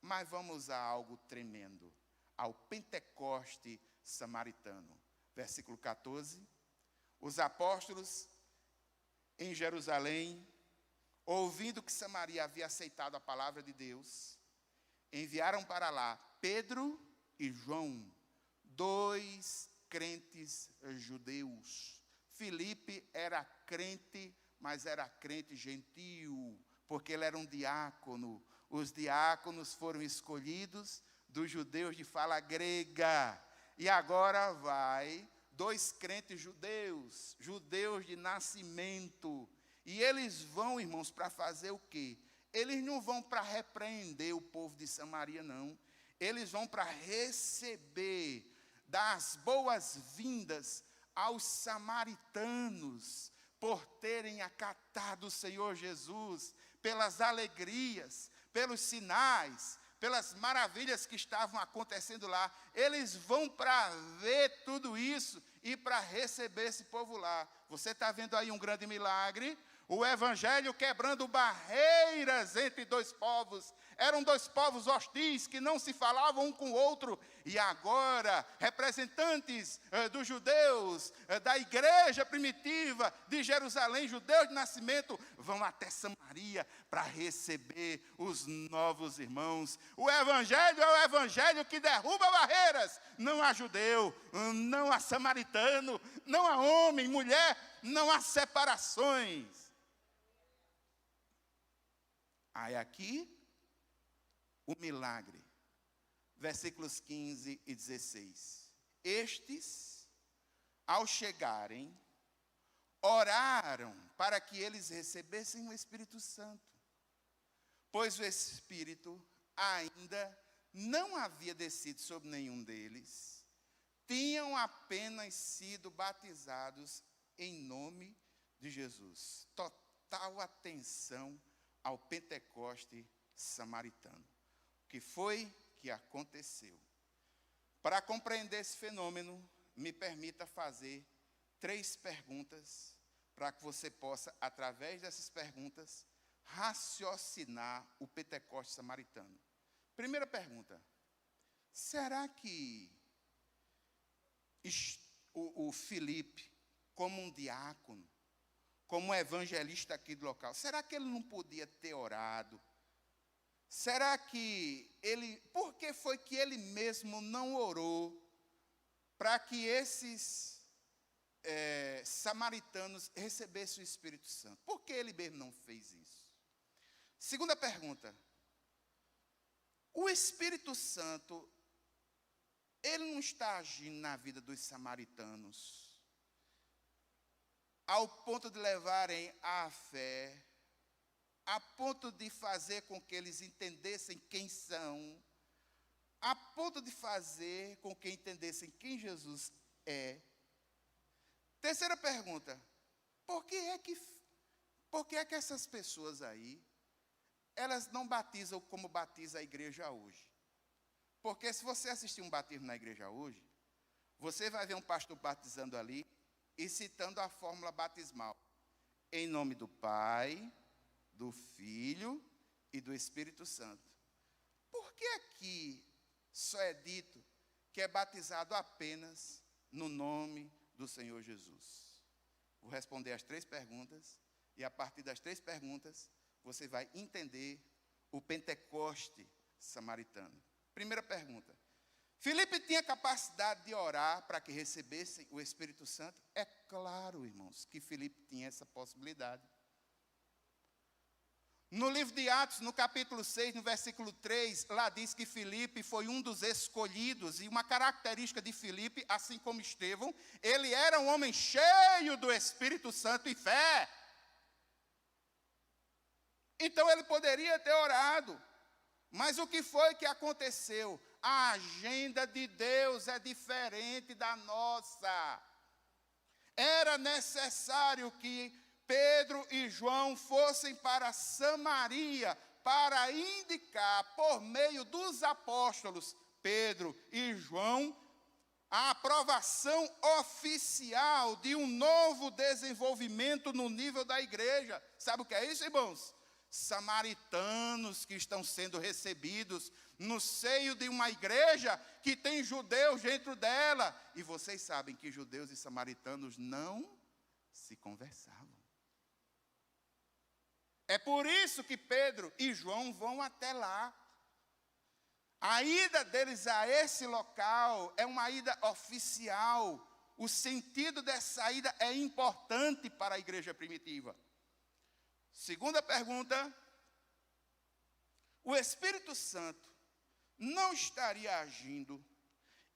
Speaker 1: Mas vamos a algo tremendo, ao Pentecoste samaritano. Versículo 14. Os apóstolos em Jerusalém, ouvindo que Samaria havia aceitado a palavra de Deus, enviaram para lá Pedro e João, 2 crentes judeus. Filipe era crente, mas era crente gentio, porque ele era um diácono. Os diáconos foram escolhidos dos judeus de fala grega. E agora vai 2 crentes judeus, judeus de nascimento. E eles vão, irmãos, para fazer o quê? Eles não vão para repreender o povo de Samaria, não. Eles vão para receber, dar as boas-vindas aos samaritanos, por terem acatado o Senhor Jesus, pelas alegrias, pelos sinais, pelas maravilhas que estavam acontecendo lá. Eles vão para ver tudo isso e para receber esse povo lá. Você está vendo aí um grande milagre? O evangelho quebrando barreiras entre 2 povos. Eram 2 povos hostis que não se falavam um com o outro. E agora, representantes dos judeus, da igreja primitiva de Jerusalém, judeus de nascimento, vão até Samaria para receber os novos irmãos. O evangelho é o evangelho que derruba barreiras. Não há judeu, não há samaritano, não há homem, mulher, não há separações. Aí aqui, o milagre, versículos 15 e 16. Estes, ao chegarem, oraram para que eles recebessem o Espírito Santo, pois o Espírito ainda não havia descido sobre nenhum deles, tinham apenas sido batizados em nome de Jesus. Total atenção ao Pentecoste samaritano. O que foi que aconteceu? Para compreender esse fenômeno, me permita fazer 3 perguntas, para que você possa, através dessas perguntas, raciocinar o Pentecoste samaritano. Primeira pergunta: será que o Filipe, como um diácono, como um evangelista aqui do local, será que ele não podia ter orado? Será que por que foi que ele mesmo não orou para que esses samaritanos recebessem o Espírito Santo? Por que ele mesmo não fez isso? Segunda pergunta: o Espírito Santo, ele não está agindo na vida dos samaritanos ao ponto de levarem à fé, a ponto de fazer com que eles entendessem quem são, a ponto de fazer com que entendessem quem Jesus é. Terceira pergunta, por que é que essas pessoas aí, elas não batizam como batiza a igreja hoje? Porque se você assistir um batismo na igreja hoje, você vai ver um pastor batizando ali e citando a fórmula batismal. Em nome do Pai, do Filho e do Espírito Santo. Por que aqui só é dito que é batizado apenas no nome do Senhor Jesus? Vou responder as 3 perguntas, e a partir das 3 perguntas, você vai entender o Pentecoste samaritano. Primeira pergunta. Filipe tinha capacidade de orar para que recebessem o Espírito Santo? É claro, irmãos, que Filipe tinha essa possibilidade. No livro de Atos, no capítulo 6, no versículo 3, lá diz que Filipe foi um dos escolhidos, e uma característica de Filipe, assim como Estevão, ele era um homem cheio do Espírito Santo e fé. Então ele poderia ter orado, mas o que foi que aconteceu? A agenda de Deus é diferente da nossa. Era necessário que Pedro e João fossem para Samaria para indicar, por meio dos apóstolos Pedro e João, a aprovação oficial de um novo desenvolvimento no nível da igreja. Sabe o que é isso, irmãos? Samaritanos que estão sendo recebidos no seio de uma igreja que tem judeus dentro dela. E vocês sabem que judeus e samaritanos não se conversavam. É por isso que Pedro e João vão até lá. A ida deles a esse local é uma ida oficial. O sentido dessa ida é importante para a igreja primitiva. Segunda pergunta, o Espírito Santo não estaria agindo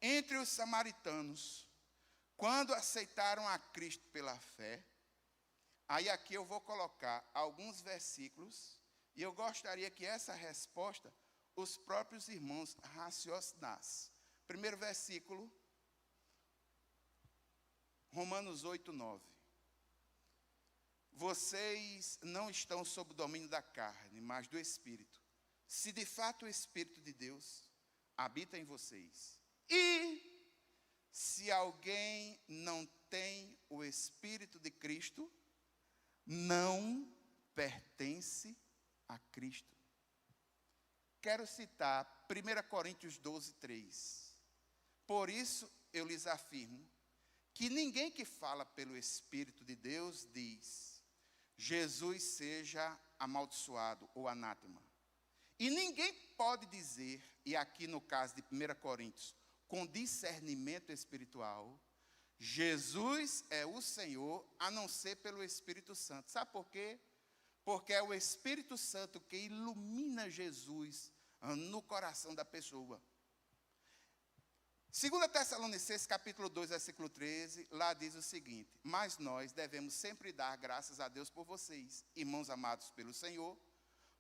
Speaker 1: entre os samaritanos quando aceitaram a Cristo pela fé? Aí aqui eu vou colocar alguns versículos e eu gostaria que essa resposta os próprios irmãos raciocinassem. Primeiro versículo, Romanos 8, 9. Vocês não estão sob o domínio da carne, mas do Espírito. Se de fato o Espírito de Deus habita em vocês. E se alguém não tem o Espírito de Cristo, não pertence a Cristo. Quero citar 1 Coríntios 12, 3. Por isso eu lhes afirmo que ninguém que fala pelo Espírito de Deus diz: Jesus seja amaldiçoado ou anátema. E ninguém pode dizer, e aqui no caso de 1 Coríntios, com discernimento espiritual, Jesus é o Senhor, a não ser pelo Espírito Santo. Sabe por quê? Porque é o Espírito Santo que ilumina Jesus no coração da pessoa. 2 Tessalonicenses, capítulo 2, versículo 13, lá diz o seguinte: mas nós devemos sempre dar graças a Deus por vocês, irmãos amados pelo Senhor,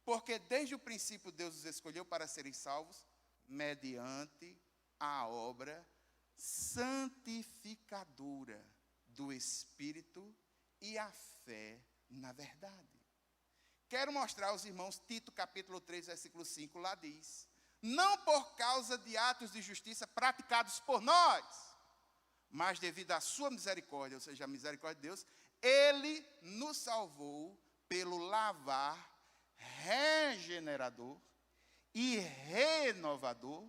Speaker 1: porque desde o princípio Deus os escolheu para serem salvos, mediante a obra santificadora do Espírito e a fé na verdade. Quero mostrar aos irmãos Tito, capítulo 3, versículo 5, lá diz: não por causa de atos de justiça praticados por nós, mas devido à sua misericórdia, ou seja, a misericórdia de Deus, Ele nos salvou pelo lavar regenerador e renovador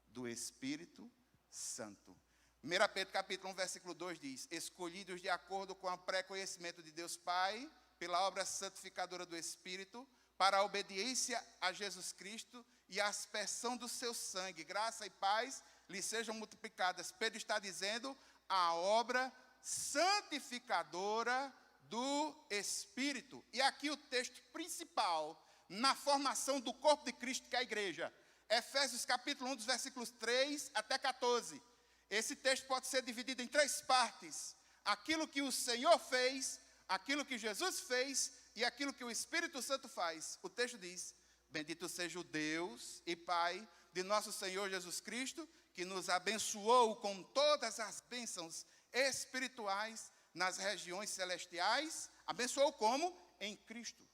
Speaker 1: do Espírito Santo. 1 Pedro capítulo 1, versículo 2 diz: escolhidos de acordo com o pré-conhecimento de Deus Pai, pela obra santificadora do Espírito, para a obediência a Jesus Cristo e a aspersão do seu sangue, graça e paz lhe sejam multiplicadas. Pedro está dizendo a obra santificadora do Espírito. E aqui o texto principal na formação do corpo de Cristo, que é a igreja. Efésios capítulo 1, dos versículos 3 até 14. Esse texto pode ser dividido em 3 partes. Aquilo que o Senhor fez aquilo que Jesus fez e aquilo que o Espírito Santo faz. O texto diz: bendito seja o Deus e Pai de nosso Senhor Jesus Cristo, que nos abençoou com todas as bênçãos espirituais nas regiões celestiais. Abençoou como? Em Cristo.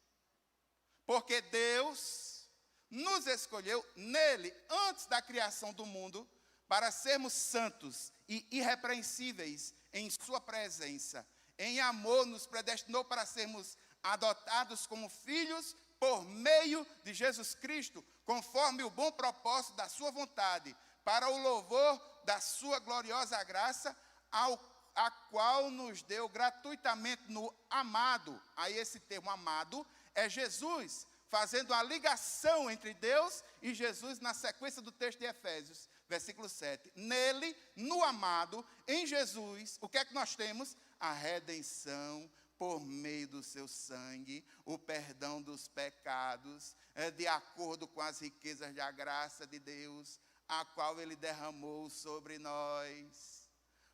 Speaker 1: Porque Deus nos escolheu nele, antes da criação do mundo, para sermos santos e irrepreensíveis em sua presença. Em amor nos predestinou para sermos adotados como filhos por meio de Jesus Cristo, conforme o bom propósito da sua vontade, para o louvor da sua gloriosa graça, a qual nos deu gratuitamente no amado. Aí esse termo amado é Jesus, fazendo a ligação entre Deus e Jesus na sequência do texto de Efésios, versículo 7. Nele, no amado, em Jesus, o que é que nós temos? A redenção por meio do seu sangue, o perdão dos pecados, de acordo com as riquezas da graça de Deus, a qual ele derramou sobre nós,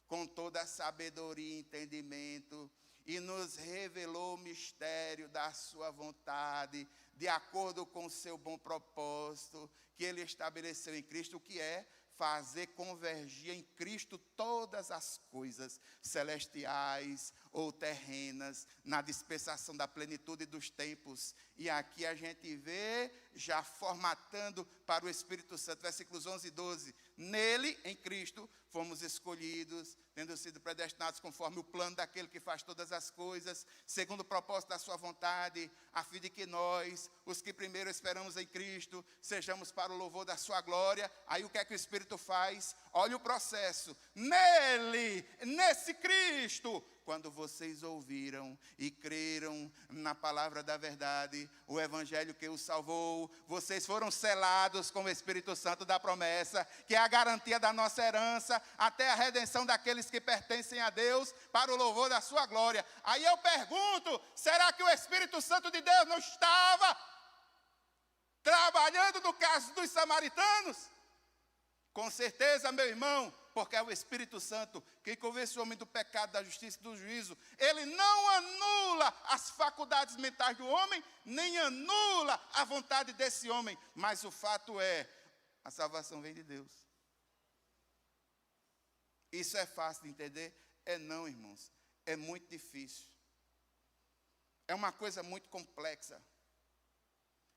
Speaker 1: com toda a sabedoria e entendimento, e nos revelou o mistério da sua vontade, de acordo com o seu bom propósito, que ele estabeleceu em Cristo, que é fazer convergir em Cristo todas as coisas, celestiais ou terrenas, na dispensação da plenitude dos tempos. E aqui a gente vê, já formatando para o Espírito Santo, versículos 11 e 12. Nele, em Cristo, fomos escolhidos, tendo sido predestinados conforme o plano daquele que faz todas as coisas, segundo o propósito da sua vontade, a fim de que nós, os que primeiro esperamos em Cristo, sejamos para o louvor da sua glória. Aí o que é que o Espírito faz? Olha o processo. Nele, nesse Cristo, quando vocês ouviram e creram na palavra da verdade, o evangelho que os salvou, vocês foram selados com o Espírito Santo da promessa, que é a garantia da nossa herança, até a redenção daqueles que pertencem a Deus, para o louvor da sua glória. Aí eu pergunto, será que o Espírito Santo de Deus não estava trabalhando no caso dos samaritanos? Com certeza, meu irmão, porque é o Espírito Santo que convence o homem do pecado, da justiça e do juízo. Ele não anula as faculdades mentais do homem, nem anula a vontade desse homem. Mas o fato é, a salvação vem de Deus. Isso é fácil de entender? É não, irmãos. É muito difícil. É uma coisa muito complexa.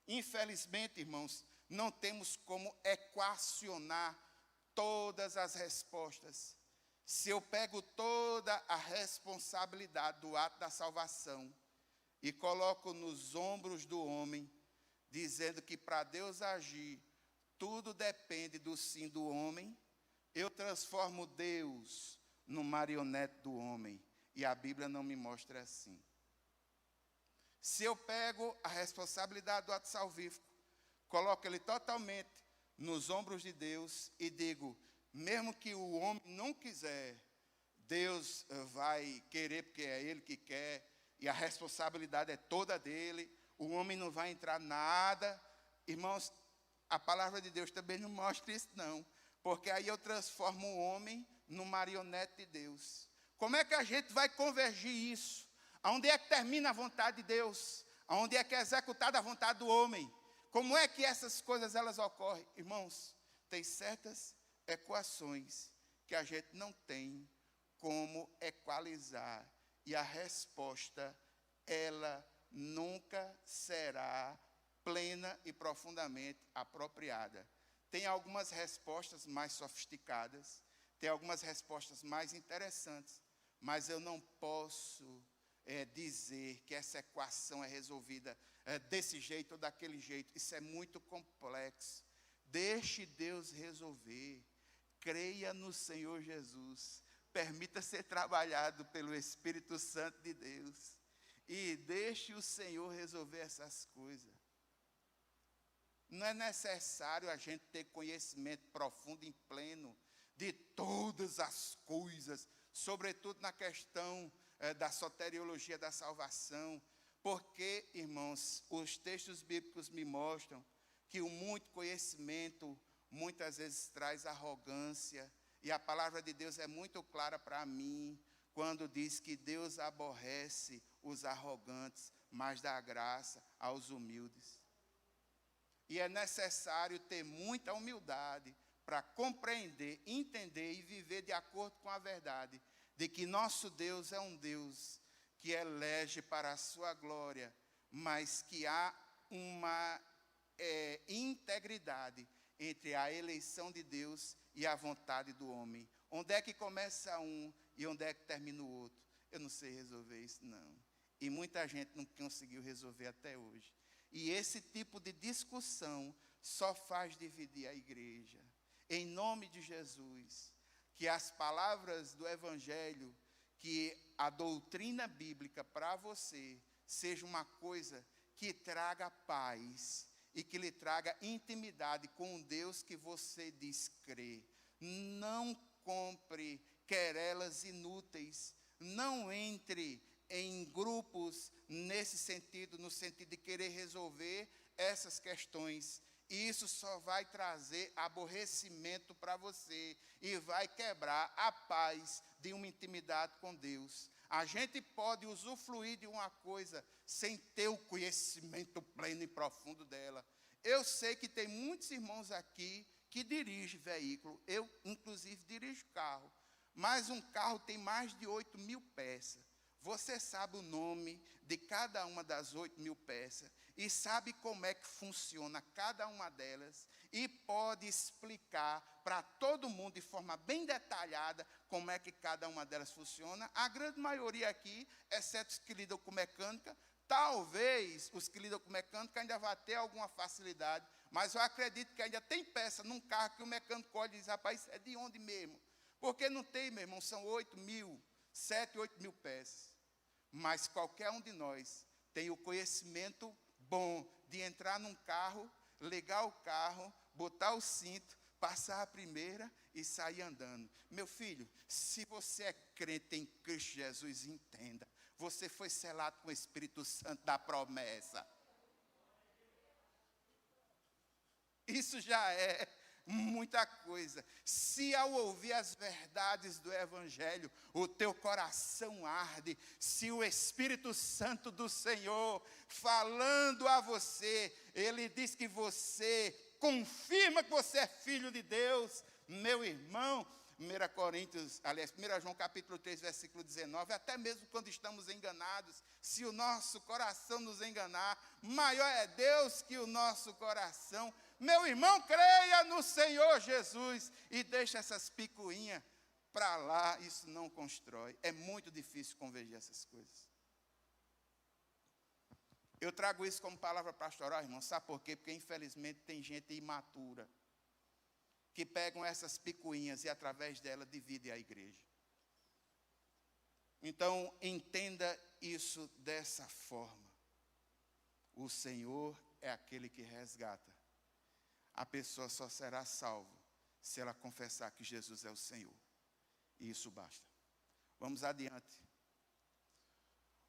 Speaker 1: Infelizmente, irmãos, não temos como equacionar todas as respostas. Se eu pego toda a responsabilidade do ato da salvação e coloco nos ombros do homem, dizendo que para Deus agir, tudo depende do sim do homem, eu transformo Deus no marionete do homem. E a Bíblia não me mostra assim. Se eu pego a responsabilidade do ato salvífico, coloco ele totalmente nos ombros de Deus e digo, mesmo que o homem não quiser, Deus vai querer porque é Ele que quer, e a responsabilidade é toda dele, o homem não vai entrar nada. Irmãos, a palavra de Deus também não mostra isso não, porque aí eu transformo o homem no marionete de Deus. Como é que a gente vai convergir isso? Aonde é que termina a vontade de Deus? Aonde é que é executada a vontade do homem? Como é que essas coisas elas ocorrem? Irmãos, tem certas equações que a gente não tem como equalizar. E a resposta, ela nunca será plena e profundamente apropriada. Tem algumas respostas mais sofisticadas, tem algumas respostas mais interessantes, mas eu não posso dizer que essa equação é resolvida desse jeito ou daquele jeito. Isso é muito complexo. Deixe Deus resolver. Creia no Senhor Jesus. Permita ser trabalhado pelo Espírito Santo de Deus. E deixe o Senhor resolver essas coisas. Não é necessário a gente ter conhecimento profundo e pleno de todas as coisas, sobretudo na questão da soteriologia da salvação, porque, irmãos, os textos bíblicos me mostram que o muito conhecimento muitas vezes traz arrogância, e a palavra de Deus é muito clara para mim, quando diz que Deus aborrece os arrogantes, mas dá graça aos humildes. E é necessário ter muita humildade para compreender, entender e viver de acordo com a verdade de que nosso Deus é um Deus que elege para a sua glória, mas que há uma integridade entre a eleição de Deus e a vontade do homem. Onde é que começa um e onde é que termina o outro? Eu não sei resolver isso, não. E muita gente não conseguiu resolver até hoje. E esse tipo de discussão só faz dividir a igreja. Em nome de Jesus, que as palavras do Evangelho, que a doutrina bíblica para você seja uma coisa que traga paz e que lhe traga intimidade com o Deus que você diz crer. Não compre querelas inúteis, não entre em grupos nesse sentido, no sentido de querer resolver essas questões. E isso só vai trazer aborrecimento para você e vai quebrar a paz de uma intimidade com Deus. A gente pode usufruir de uma coisa sem ter o conhecimento pleno e profundo dela. Eu sei que tem muitos irmãos aqui que dirigem veículo. Eu, inclusive, dirijo carro. Mas um carro tem mais de 8.000 peças. Você sabe o nome de cada uma das 8.000 peças e sabe como é que funciona cada uma delas e pode explicar para todo mundo de forma bem detalhada como é que cada uma delas funciona. A grande maioria aqui, exceto os que lidam com mecânica, talvez os que lidam com mecânica ainda vão ter alguma facilidade, mas eu acredito que ainda tem peça num carro que o mecânico olha e diz, rapaz, isso é de onde mesmo? Porque não tem, meu irmão, são 7, 8.000 peças. Mas qualquer um de nós tem o conhecimento bom de entrar num carro, ligar o carro, botar o cinto, passar a primeira e sair andando. Meu filho, se você é crente em Cristo Jesus, entenda, você foi selado com o Espírito Santo da promessa. Isso já é muita coisa. Se ao ouvir as verdades do Evangelho, o teu coração arde, se o Espírito Santo do Senhor, falando a você, ele diz que você confirma que você é filho de Deus, meu irmão, 1 João capítulo 3, versículo 19, até mesmo quando estamos enganados, se o nosso coração nos enganar, maior é Deus que o nosso coração. Meu irmão, creia no Senhor Jesus e deixa essas picuinhas para lá, isso não constrói. É muito difícil convergir essas coisas. Eu trago isso como palavra pastoral, irmão, sabe por quê? Porque infelizmente tem gente imatura que pegam essas picuinhas e através dela dividem a igreja. Então, entenda isso dessa forma. O Senhor é aquele que resgata. A pessoa só será salva se ela confessar que Jesus é o Senhor. E isso basta. Vamos adiante.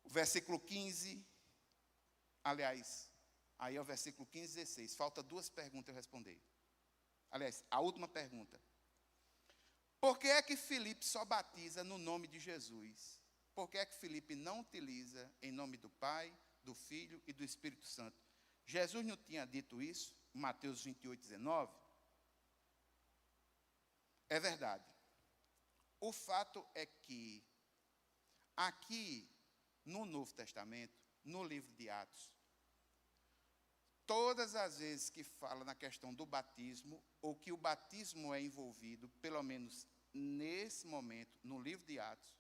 Speaker 1: O versículo 15, aliás, aí é o versículo 15 e 16. Falta 2 perguntas eu responder. Aliás, a última pergunta. Por que é que Filipe só batiza no nome de Jesus? Por que é que Filipe não utiliza em nome do Pai, do Filho e do Espírito Santo? Jesus não tinha dito isso? Mateus 28, 19? É verdade. O fato é que, aqui no Novo Testamento, no livro de Atos, todas as vezes que fala na questão do batismo, ou que o batismo é envolvido, pelo menos nesse momento, no livro de Atos,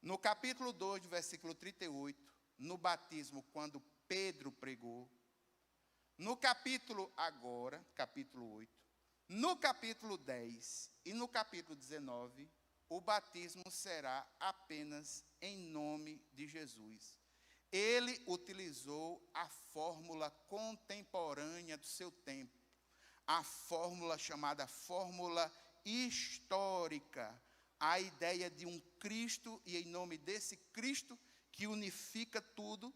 Speaker 1: no capítulo 2, versículo 38, no batismo, quando Pedro pregou, no capítulo agora, capítulo 8, no capítulo 10 e no capítulo 19, o batismo será apenas em nome de Jesus. Ele utilizou a fórmula contemporânea do seu tempo, a fórmula chamada fórmula histórica, a ideia de um Cristo e em nome desse Cristo que unifica tudo,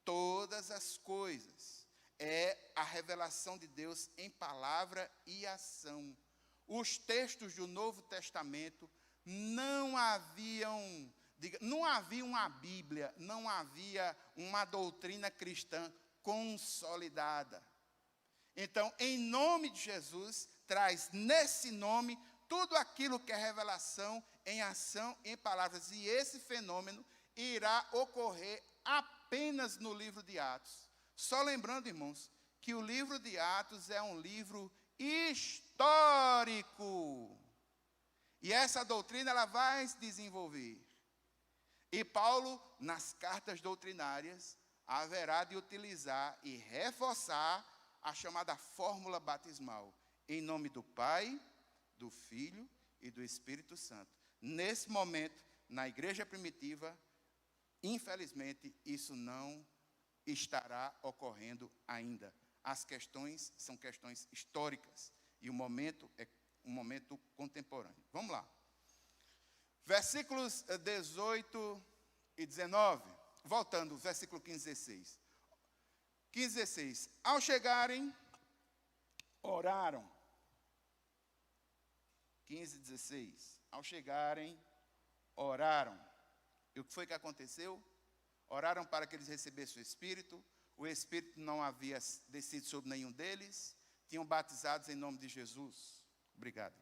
Speaker 1: todas as coisas. É a revelação de Deus em palavra e ação. Os textos do Novo Testamento não havia uma Bíblia, não havia uma doutrina cristã consolidada. Então, em nome de Jesus, traz nesse nome tudo aquilo que é revelação em ação, em palavras. E esse fenômeno irá ocorrer apenas no livro de Atos. Só lembrando, irmãos, que o livro de Atos é um livro histórico. E essa doutrina ela vai se desenvolver. E Paulo, nas cartas doutrinárias, haverá de utilizar e reforçar a chamada fórmula batismal. Em nome do Pai, do Filho e do Espírito Santo. Nesse momento, na igreja primitiva, infelizmente, isso não estará ocorrendo ainda. As questões são questões históricas e o momento é um momento contemporâneo. Vamos lá. Versículos 18 e 19. Voltando, versículo 15 e 16. 15 e 16. Ao chegarem, oraram. 15 e 16. Ao chegarem, oraram. E o que foi que aconteceu? Oraram para que eles recebessem o Espírito. O Espírito não havia descido sobre nenhum deles. Tinham batizados em nome de Jesus. Obrigado.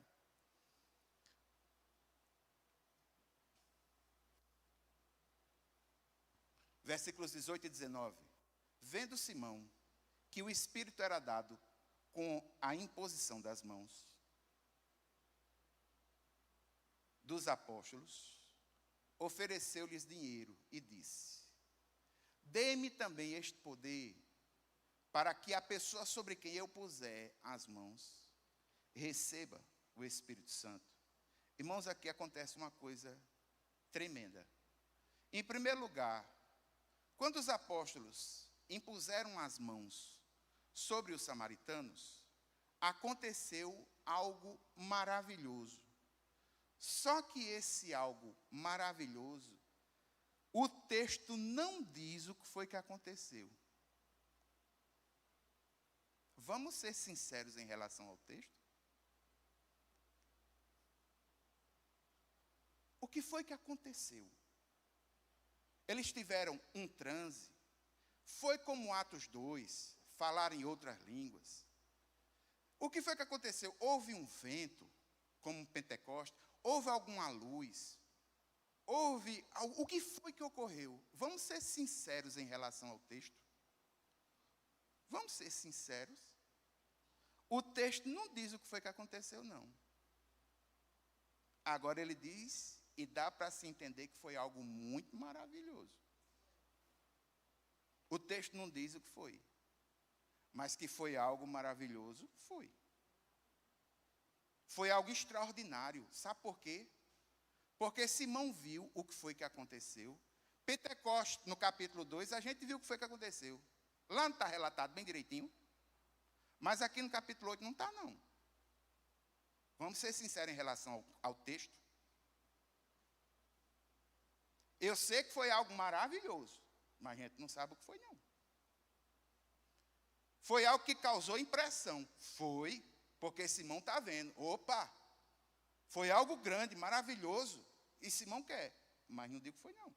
Speaker 1: Versículos 18 e 19. Vendo Simão que o Espírito era dado com a imposição das mãos dos apóstolos, ofereceu-lhes dinheiro e disse: dê-me também este poder, para que a pessoa sobre quem eu puser as mãos receba o Espírito Santo. Irmãos, aqui acontece uma coisa tremenda. Em primeiro lugar, quando os apóstolos impuseram as mãos sobre os samaritanos, aconteceu algo maravilhoso. Só que esse algo maravilhoso, o texto não diz o que foi que aconteceu. Vamos ser sinceros em relação ao texto? O que foi que aconteceu? Eles tiveram um transe. Foi como Atos 2, falar em outras línguas. O que foi que aconteceu? Houve um vento, como Pentecostes, houve alguma luz, o que foi que ocorreu? Vamos ser sinceros em relação ao texto? Vamos ser sinceros? O texto não diz o que foi que aconteceu, não. Agora ele diz, e dá para se entender que foi algo muito maravilhoso. O texto não diz o que foi, mas que foi algo maravilhoso, foi. Foi algo extraordinário. Sabe por quê? Porque Simão viu o que foi que aconteceu. Pentecostes, no capítulo 2, a gente viu o que foi que aconteceu. Lá não está relatado bem direitinho. Mas aqui no capítulo 8 não está, não. Vamos ser sinceros em relação ao texto. Eu sei que foi algo maravilhoso, mas a gente não sabe o que foi, não. Foi algo que causou impressão. Foi, porque Simão está vendo. Opa! Foi algo grande, maravilhoso. E Simão quer, mas não digo que foi, não.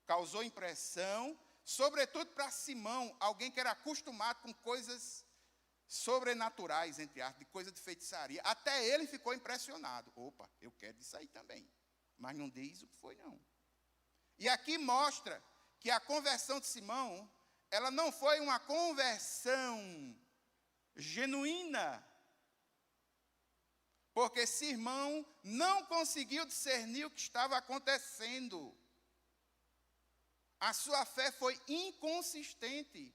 Speaker 1: Causou impressão, sobretudo para Simão, alguém que era acostumado com coisas sobrenaturais, entre aspas, de coisa de feitiçaria. Até ele ficou impressionado. Opa, eu quero isso aí também. Mas não diz o que foi, não. E aqui mostra que a conversão de Simão, ela não foi uma conversão genuína. Porque Simão não conseguiu discernir o que estava acontecendo. A sua fé foi inconsistente.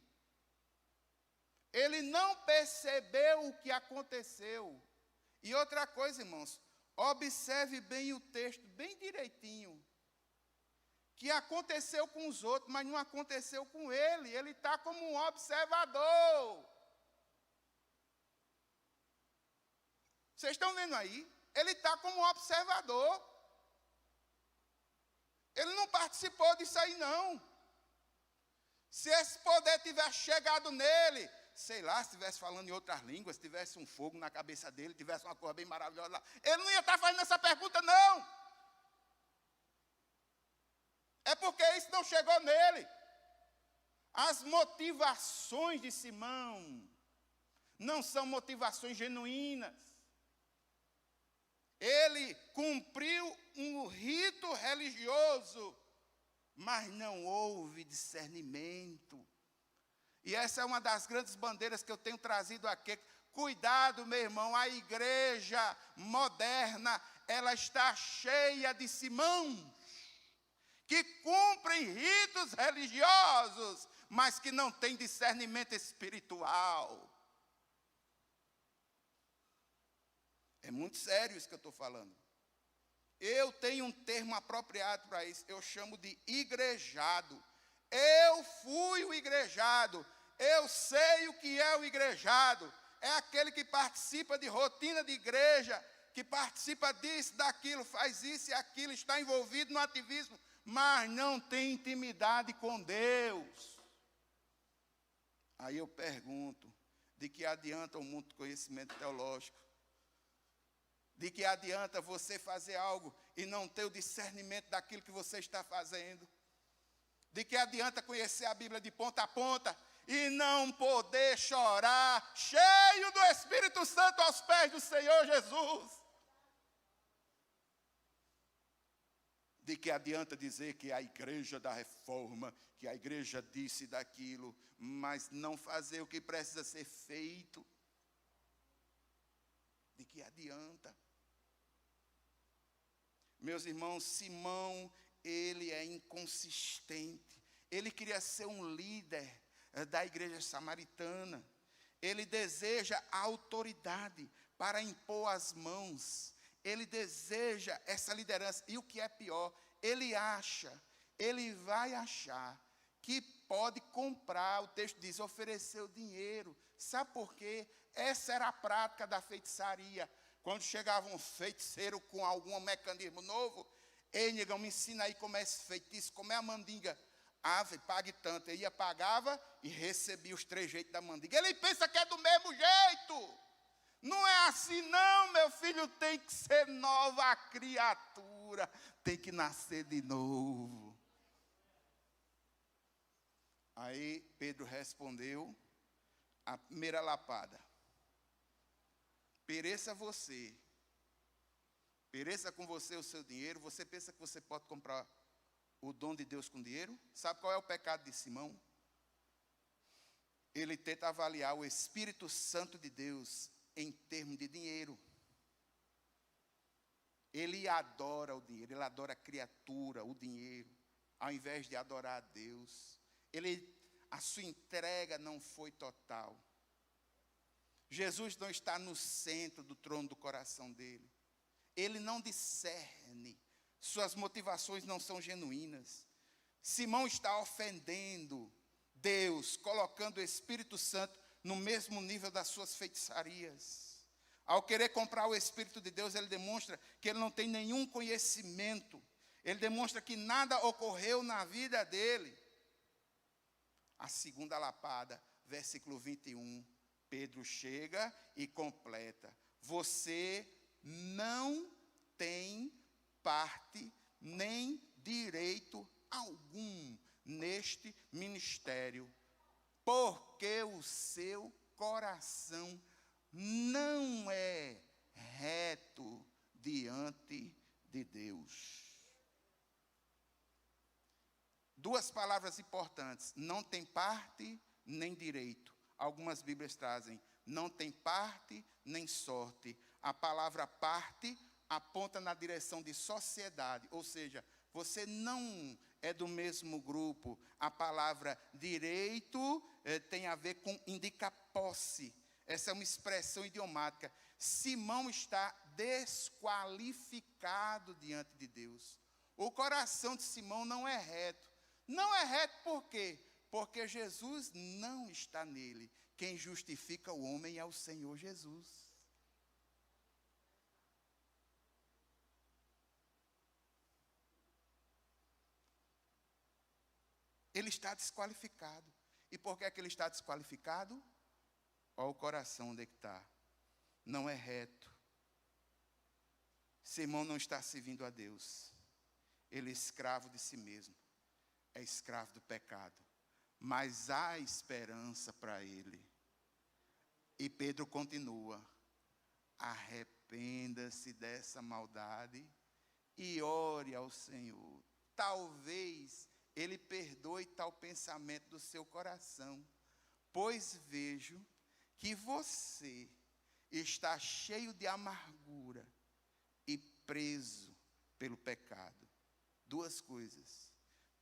Speaker 1: Ele não percebeu o que aconteceu. E outra coisa, irmãos, observe bem o texto, bem direitinho. Que aconteceu com os outros, mas não aconteceu com ele. Ele está como um observador. Vocês estão vendo aí? Ele está como um observador. Ele não participou disso aí, não. Se esse poder tivesse chegado nele, sei lá, se estivesse falando em outras línguas, tivesse um fogo na cabeça dele, tivesse uma coisa bem maravilhosa lá, ele não ia estar fazendo essa pergunta, não. É porque isso não chegou nele. As motivações de Simão não são motivações genuínas. Ele cumpriu um rito religioso, mas não houve discernimento. E essa é uma das grandes bandeiras que eu tenho trazido aqui. Cuidado, meu irmão, a igreja moderna, ela está cheia de Simãos, que cumprem ritos religiosos, mas que não têm discernimento espiritual. É muito sério isso que eu estou falando. Eu tenho um termo apropriado para isso, eu chamo de igrejado. Eu fui o igrejado, eu sei o que é o igrejado. É aquele que participa de rotina de igreja, que participa disso, daquilo, faz isso e aquilo, está envolvido no ativismo, mas não tem intimidade com Deus. Aí eu pergunto, de que adianta o muito conhecimento teológico? De que adianta você fazer algo e não ter o discernimento daquilo que você está fazendo? De que adianta conhecer a Bíblia de ponta a ponta e não poder chorar, cheio do Espírito Santo aos pés do Senhor Jesus? De que adianta dizer que a igreja da reforma, que a igreja disse daquilo, mas não fazer o que precisa ser feito? De que adianta? Meus irmãos, Simão, ele é inconsistente. Ele queria ser um líder da igreja samaritana. Ele deseja a autoridade para impor as mãos. Ele deseja essa liderança. E o que é pior, ele vai achar que pode comprar, o texto diz, oferecer o dinheiro. Sabe por quê? Essa era a prática da feitiçaria. Quando chegava um feiticeiro com algum mecanismo novo, ei, negão, me ensina aí como é esse feitiço, como é a mandinga. Ave, pague tanto. Ele ia, pagava e recebia os trejeitos da mandinga. Ele pensa que é do mesmo jeito. Não é assim não, meu filho, tem que ser nova criatura. Tem que nascer de novo. Aí Pedro respondeu a primeira lapada. Pereça você. Pereça com você o seu dinheiro. Você pensa que você pode comprar o dom de Deus com dinheiro? Sabe qual é o pecado de Simão? Ele tenta avaliar o Espírito Santo de Deus em termos de dinheiro. Ele adora o dinheiro, ele adora a criatura, o dinheiro, ao invés de adorar a Deus. A sua entrega não foi total. Jesus não está no centro do trono do coração dele. Ele não discerne, suas motivações não são genuínas. Simão está ofendendo Deus, colocando o Espírito Santo no mesmo nível das suas feitiçarias. Ao querer comprar o Espírito de Deus, ele demonstra que ele não tem nenhum conhecimento. Ele demonstra que nada ocorreu na vida dele. A segunda lapada, versículo 21, Pedro chega e completa. Você não tem parte nem direito algum neste ministério, porque o seu coração não é reto diante de Deus. Duas palavras importantes: não tem parte nem direito. Algumas Bíblias trazem não tem parte nem sorte. A palavra parte aponta na direção de sociedade, ou seja, você não é do mesmo grupo. A palavra direito tem a ver com indica posse. Essa é uma expressão idiomática. Simão está desqualificado diante de Deus. O coração de Simão não é reto. Não é reto por quê? Porque Jesus não está nele. Quem justifica o homem é o Senhor Jesus. Ele está desqualificado. E por que é que ele está desqualificado? Olha o coração onde é que está. Não é reto. Esse irmão não está servindo a Deus. Ele é escravo de si mesmo. É escravo do pecado. Mas há esperança para ele. E Pedro continua. Arrependa-se dessa maldade e ore ao Senhor. Talvez ele perdoe tal pensamento do seu coração. Pois vejo que você está cheio de amargura e preso pelo pecado. Duas coisas.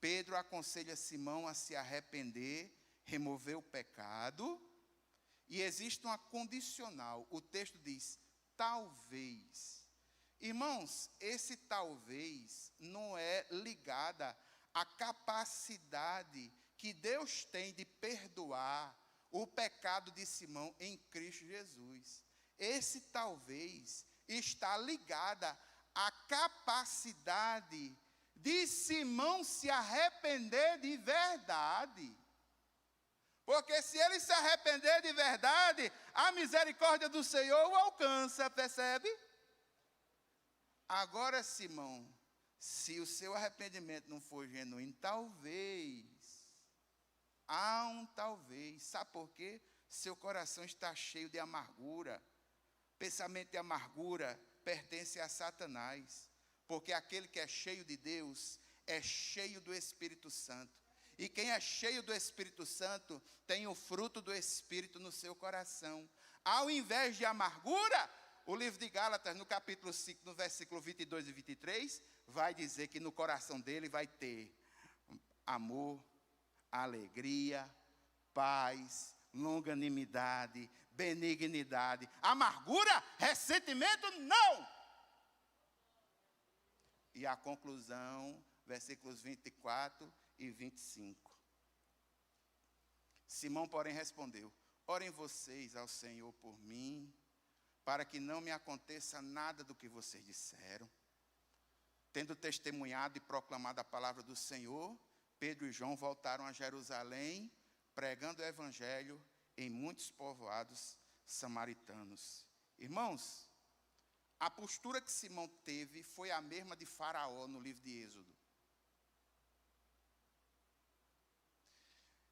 Speaker 1: Pedro aconselha Simão a se arrepender, remover o pecado. E existe uma condicional. O texto diz, talvez. Irmãos, esse talvez não é ligada à capacidade que Deus tem de perdoar o pecado de Simão em Cristo Jesus. Esse talvez está ligada à capacidade de Simão se arrepender de verdade. Porque se ele se arrepender de verdade, a misericórdia do Senhor o alcança, percebe? Agora, Simão, se o seu arrependimento não for genuíno, talvez, há um talvez. Sabe por quê? Seu coração está cheio de amargura. Pensamento de amargura pertence a Satanás. Porque aquele que é cheio de Deus é cheio do Espírito Santo. E quem é cheio do Espírito Santo tem o fruto do Espírito no seu coração. Ao invés de amargura, o livro de Gálatas, no capítulo 5, no versículo 22 e 23, vai dizer que no coração dele vai ter amor, alegria, paz, longanimidade, benignidade. Amargura, ressentimento, não! E a conclusão, versículos 24 e 25. Simão, porém, respondeu, orem vocês ao Senhor por mim, para que não me aconteça nada do que vocês disseram. Tendo testemunhado e proclamado a palavra do Senhor, Pedro e João voltaram a Jerusalém, pregando o evangelho em muitos povoados samaritanos. Irmãos, a postura que Simão teve foi a mesma de Faraó no livro de Êxodo.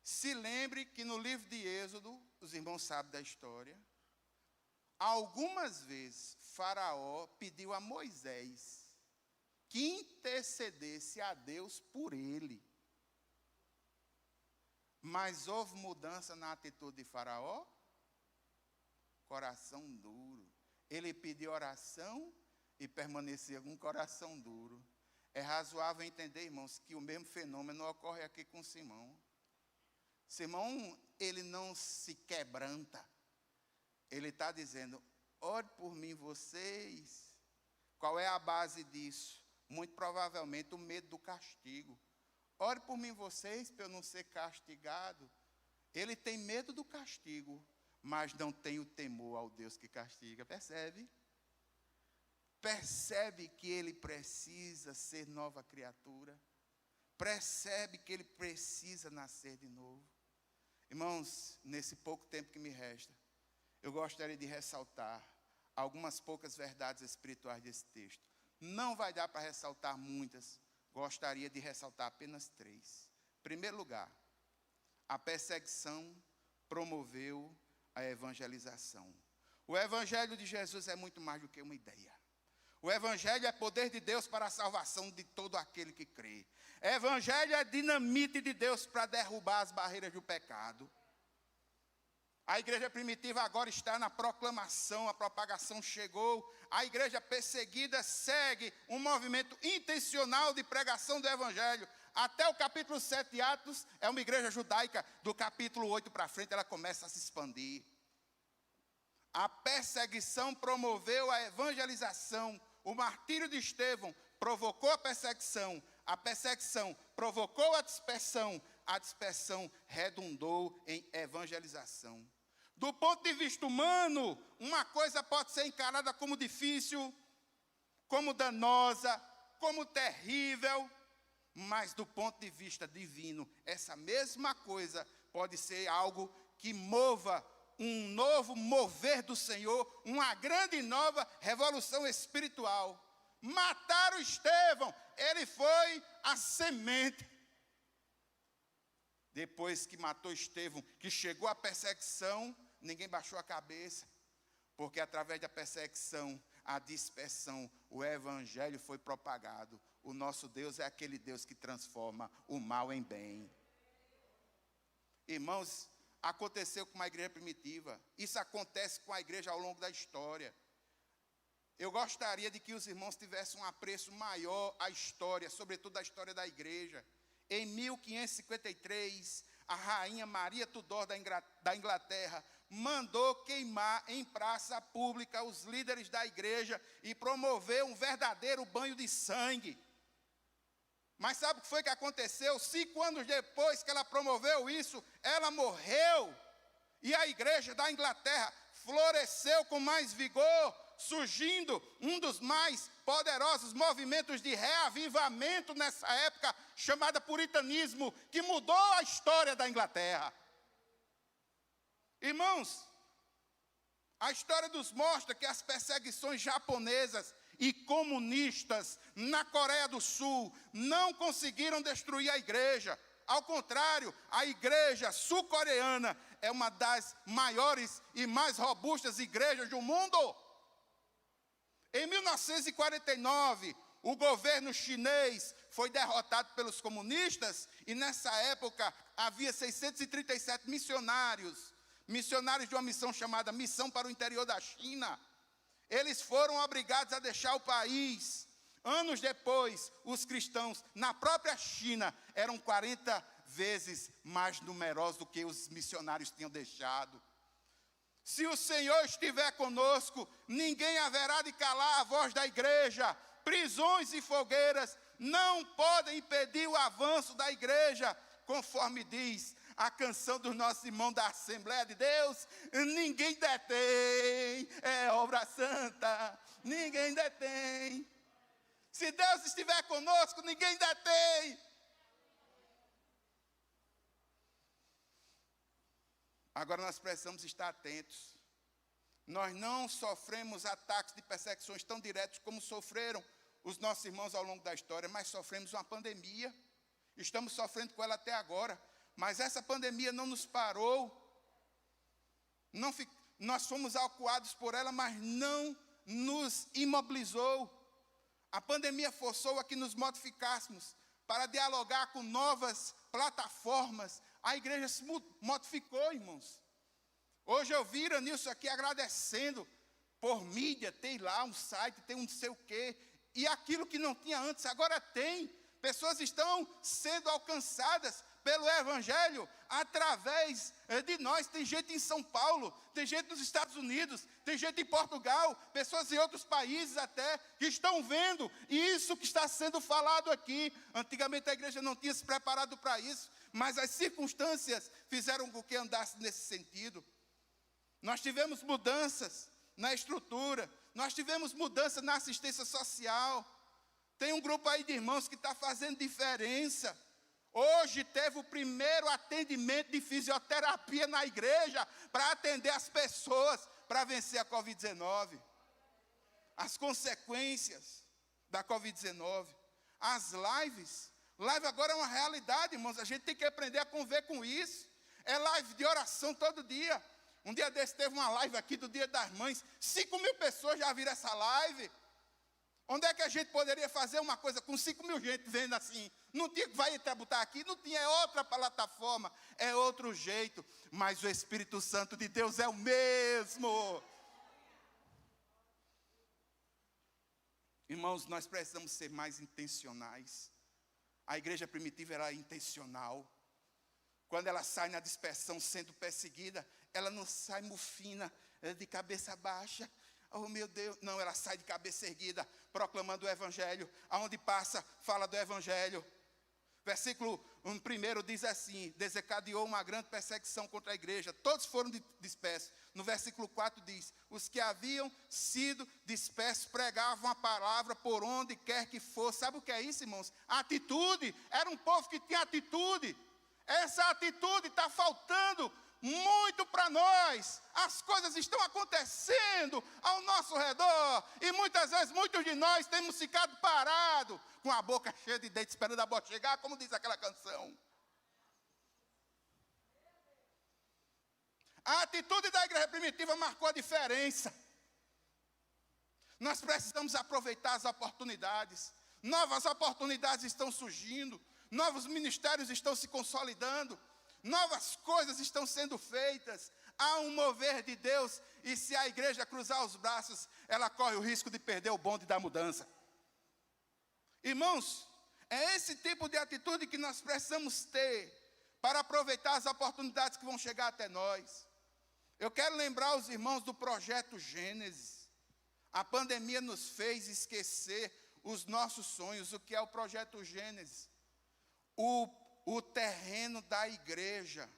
Speaker 1: Se lembre que no livro de Êxodo, os irmãos sabem da história, algumas vezes Faraó pediu a Moisés que intercedesse a Deus por ele. Mas houve mudança na atitude de Faraó? Coração duro. Ele pediu oração e permanecia com um coração duro. É razoável entender, irmãos, que o mesmo fenômeno ocorre aqui com Simão. Simão, ele não se quebranta. Ele está dizendo, ore por mim vocês. Qual é a base disso? Muito provavelmente o medo do castigo. Ore por mim vocês, para eu não ser castigado. Ele tem medo do castigo, mas não tem o temor ao Deus que castiga. Percebe? Percebe que ele precisa ser nova criatura. Percebe que ele precisa nascer de novo. Irmãos, nesse pouco tempo que me resta, eu gostaria de ressaltar algumas poucas verdades espirituais desse texto. Não vai dar para ressaltar muitas, gostaria de ressaltar apenas 3. Em primeiro lugar, a perseguição promoveu a evangelização. O evangelho de Jesus é muito mais do que uma ideia. O evangelho é poder de Deus para a salvação de todo aquele que crê. Evangelho é dinamite de Deus para derrubar as barreiras do pecado. A igreja primitiva agora está na proclamação, a propagação chegou. A igreja perseguida segue um movimento intencional de pregação do evangelho. Até o capítulo 7 de Atos é uma igreja judaica. Do capítulo 8 para frente ela começa a se expandir. A perseguição promoveu a evangelização. O martírio de Estevão provocou a perseguição provocou a dispersão redundou em evangelização. Do ponto de vista humano, uma coisa pode ser encarada como difícil, como danosa, como terrível, mas do ponto de vista divino, essa mesma coisa pode ser algo que mova um novo mover do Senhor, uma grande e nova revolução espiritual. Mataram Estevão, ele foi a semente. Depois que matou Estevão, que chegou a perseguição, ninguém baixou a cabeça, porque através da perseguição, a dispersão, o evangelho foi propagado. O nosso Deus é aquele Deus que transforma o mal em bem. Irmãos, aconteceu com a igreja primitiva. Isso acontece com a igreja ao longo da história. Eu gostaria de que os irmãos tivessem um apreço maior à história, sobretudo a história da igreja. Em 1553, a rainha Maria Tudor da Inglaterra mandou queimar em praça pública os líderes da igreja e promoveu um verdadeiro banho de sangue. Mas sabe o que foi que aconteceu? 5 anos depois que ela promoveu isso, ela morreu. E a igreja da Inglaterra floresceu com mais vigor, surgindo um dos mais poderosos movimentos de reavivamento nessa época, chamada puritanismo, que mudou a história da Inglaterra. Irmãos, a história nos mostra que as perseguições japonesas e comunistas na Coreia do Sul não conseguiram destruir a igreja. Ao contrário, a igreja sul-coreana é uma das maiores e mais robustas igrejas do mundo. Em 1949, o governo chinês foi derrotado pelos comunistas e nessa época havia 637 missionários de uma missão chamada Missão para o Interior da China. Eles foram obrigados a deixar o país. Anos depois, os cristãos na própria China eram 40 vezes mais numerosos do que os missionários tinham deixado. Se o Senhor estiver conosco, ninguém haverá de calar a voz da igreja. Prisões e fogueiras não podem impedir o avanço da igreja, conforme diz a canção dos nossos irmãos da Assembleia de Deus. Ninguém detém, é obra santa, ninguém detém. Se Deus estiver conosco, ninguém detém. Agora nós precisamos estar atentos. Nós não sofremos ataques de perseguições tão diretos como sofreram os nossos irmãos ao longo da história, mas sofremos uma pandemia. Estamos sofrendo com ela até agora. Mas essa pandemia não nos parou. Nós fomos acuados por ela, mas não nos imobilizou. A pandemia forçou a que nos modificássemos para dialogar com novas plataformas. A igreja se modificou, irmãos. Hoje eu vi Iranilson aqui agradecendo por mídia, tem lá um site, tem um não sei o quê. E aquilo que não tinha antes, agora tem. Pessoas estão sendo alcançadas pelo evangelho através de nós. Tem gente em São Paulo, tem gente nos Estados Unidos, tem gente em Portugal, pessoas em outros países até, que estão vendo isso que está sendo falado aqui. Antigamente a igreja não tinha se preparado para isso, mas as circunstâncias fizeram com que andasse nesse sentido. Nós tivemos mudanças na estrutura, nós tivemos mudança na assistência social. Tem um grupo aí de irmãos que está fazendo diferença. Hoje teve o primeiro atendimento de fisioterapia na igreja para atender as pessoas para vencer a Covid-19. As consequências da Covid-19. As lives. Live agora é uma realidade, irmãos. A gente tem que aprender a conviver com isso. É live de oração todo dia. Um dia desse teve uma live aqui do Dia das Mães. 5.000 pessoas já viram essa live. Onde é que a gente poderia fazer uma coisa com 5.000 gente vendo assim? Não tinha que vai botar aqui, não tinha, é outra plataforma, é outro jeito. Mas o Espírito Santo de Deus é o mesmo. Irmãos, nós precisamos ser mais intencionais. A igreja primitiva era intencional. Quando ela sai na dispersão sendo perseguida, ela não sai mufina, de cabeça baixa. Oh, meu Deus, não, ela sai de cabeça erguida, proclamando o evangelho. Aonde passa, fala do evangelho. Versículo 1 diz assim: desencadeou uma grande perseguição contra a igreja. Todos foram dispersos. No versículo 4 diz: os que haviam sido dispersos pregavam a palavra por onde quer que fosse. Sabe o que é isso, irmãos? Atitude. Era um povo que tinha atitude. Essa atitude está faltando muito para para nós. As coisas estão acontecendo ao nosso redor. E muitas vezes, muitos de nós temos ficado parados, com a boca cheia de dentes, esperando a bola chegar, como diz aquela canção. A atitude da igreja primitiva marcou a diferença. Nós precisamos aproveitar as oportunidades. Novas oportunidades estão surgindo. Novos ministérios estão se consolidando. Novas coisas estão sendo feitas. Há um mover de Deus. E se a igreja cruzar os braços, ela corre o risco de perder o bonde da mudança. Irmãos, é esse tipo de atitude que nós precisamos ter para aproveitar as oportunidades que vão chegar até nós. Eu quero lembrar os irmãos do projeto Gênesis. A pandemia nos fez esquecer os nossos sonhos. O que é o projeto Gênesis? O terreno da igreja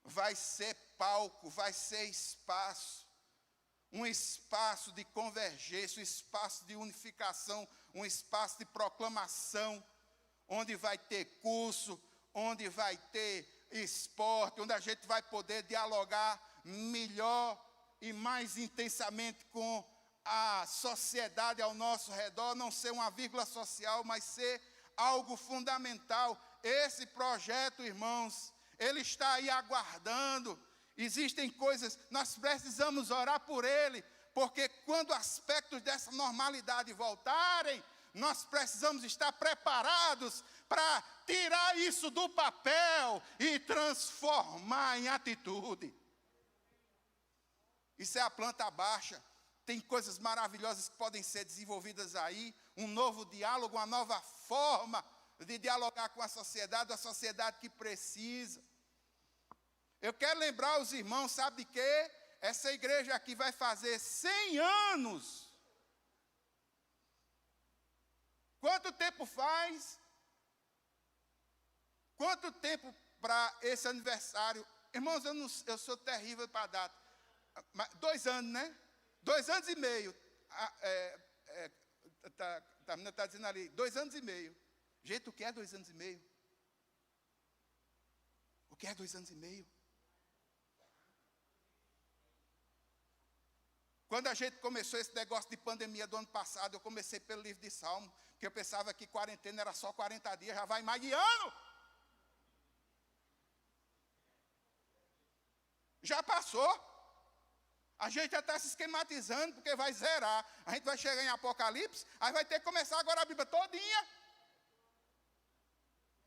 Speaker 1: vai ser palco, vai ser espaço. Um espaço de convergência, um espaço de unificação, um espaço de proclamação, onde vai ter curso, onde vai ter esporte, onde a gente vai poder dialogar melhor e mais intensamente com a sociedade ao nosso redor, não ser uma vírgula social, mas ser algo fundamental. Esse projeto, irmãos, ele está aí aguardando. Existem coisas, nós precisamos orar por ele, porque quando aspectos dessa normalidade voltarem, nós precisamos estar preparados para tirar isso do papel e transformar em atitude. Isso é a planta baixa. Tem coisas maravilhosas que podem ser desenvolvidas aí, um novo diálogo, uma nova forma de dialogar com a sociedade que precisa. Eu quero lembrar os irmãos, sabe de quê? Essa igreja aqui vai fazer 100 anos. Quanto tempo faz? Quanto tempo para esse aniversário? Irmãos, eu sou terrível para a data. 2 anos, né? 2 anos e meio. A menina está dizendo ali, 2 anos e meio. Gente, o que é 2 anos e meio? O que é 2 anos e meio? Quando a gente começou esse negócio de pandemia do ano passado, eu comecei pelo livro de Salmo, porque eu pensava que quarentena era só 40 dias, já vai mais de ano. Já passou. A gente já está se esquematizando, porque vai zerar. A gente vai chegar em Apocalipse, aí vai ter que começar agora a Bíblia todinha.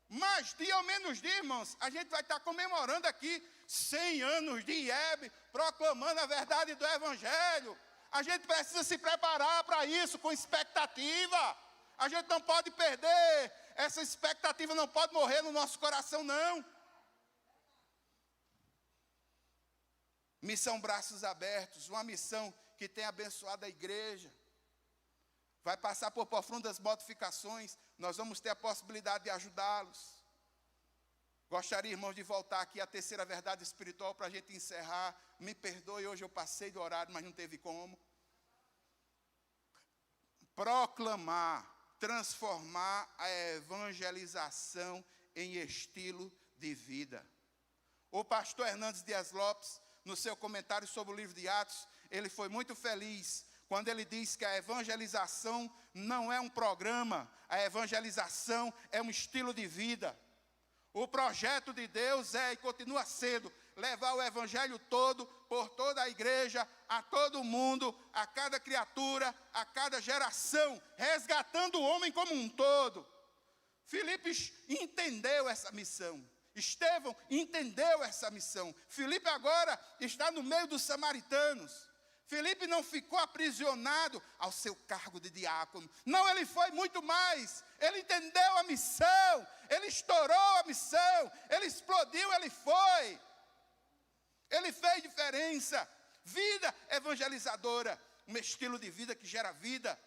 Speaker 1: Mais dia ou menos dia, irmãos, a gente vai estar comemorando aqui 100 anos de IEB, proclamando a verdade do Evangelho. A gente precisa se preparar para isso com expectativa. A gente não pode perder, essa expectativa não pode morrer no nosso coração, não. Missão Braços Abertos, uma missão que tem abençoado a igreja. Vai passar por profundas modificações, nós vamos ter a possibilidade de ajudá-los. Gostaria, irmãos, de voltar aqui à terceira verdade espiritual para a gente encerrar. Me perdoe, hoje eu passei do horário, mas não teve como. Proclamar, transformar a evangelização em estilo de vida. O pastor Hernandes Dias Lopes, no seu comentário sobre o livro de Atos, ele foi muito feliz quando ele diz que a evangelização não é um programa, a evangelização é um estilo de vida. O projeto de Deus é e continua sendo levar o evangelho todo, por toda a igreja, a todo mundo, a cada criatura, a cada geração, resgatando o homem como um todo. Filipe entendeu essa missão. Estevão entendeu essa missão. Filipe agora está no meio dos samaritanos. Filipe não ficou aprisionado ao seu cargo de diácono. Não, ele foi muito mais. Ele entendeu a missão. Ele estourou a missão. Ele explodiu, ele foi. Ele fez diferença. Vida evangelizadora. Um estilo de vida que gera vida.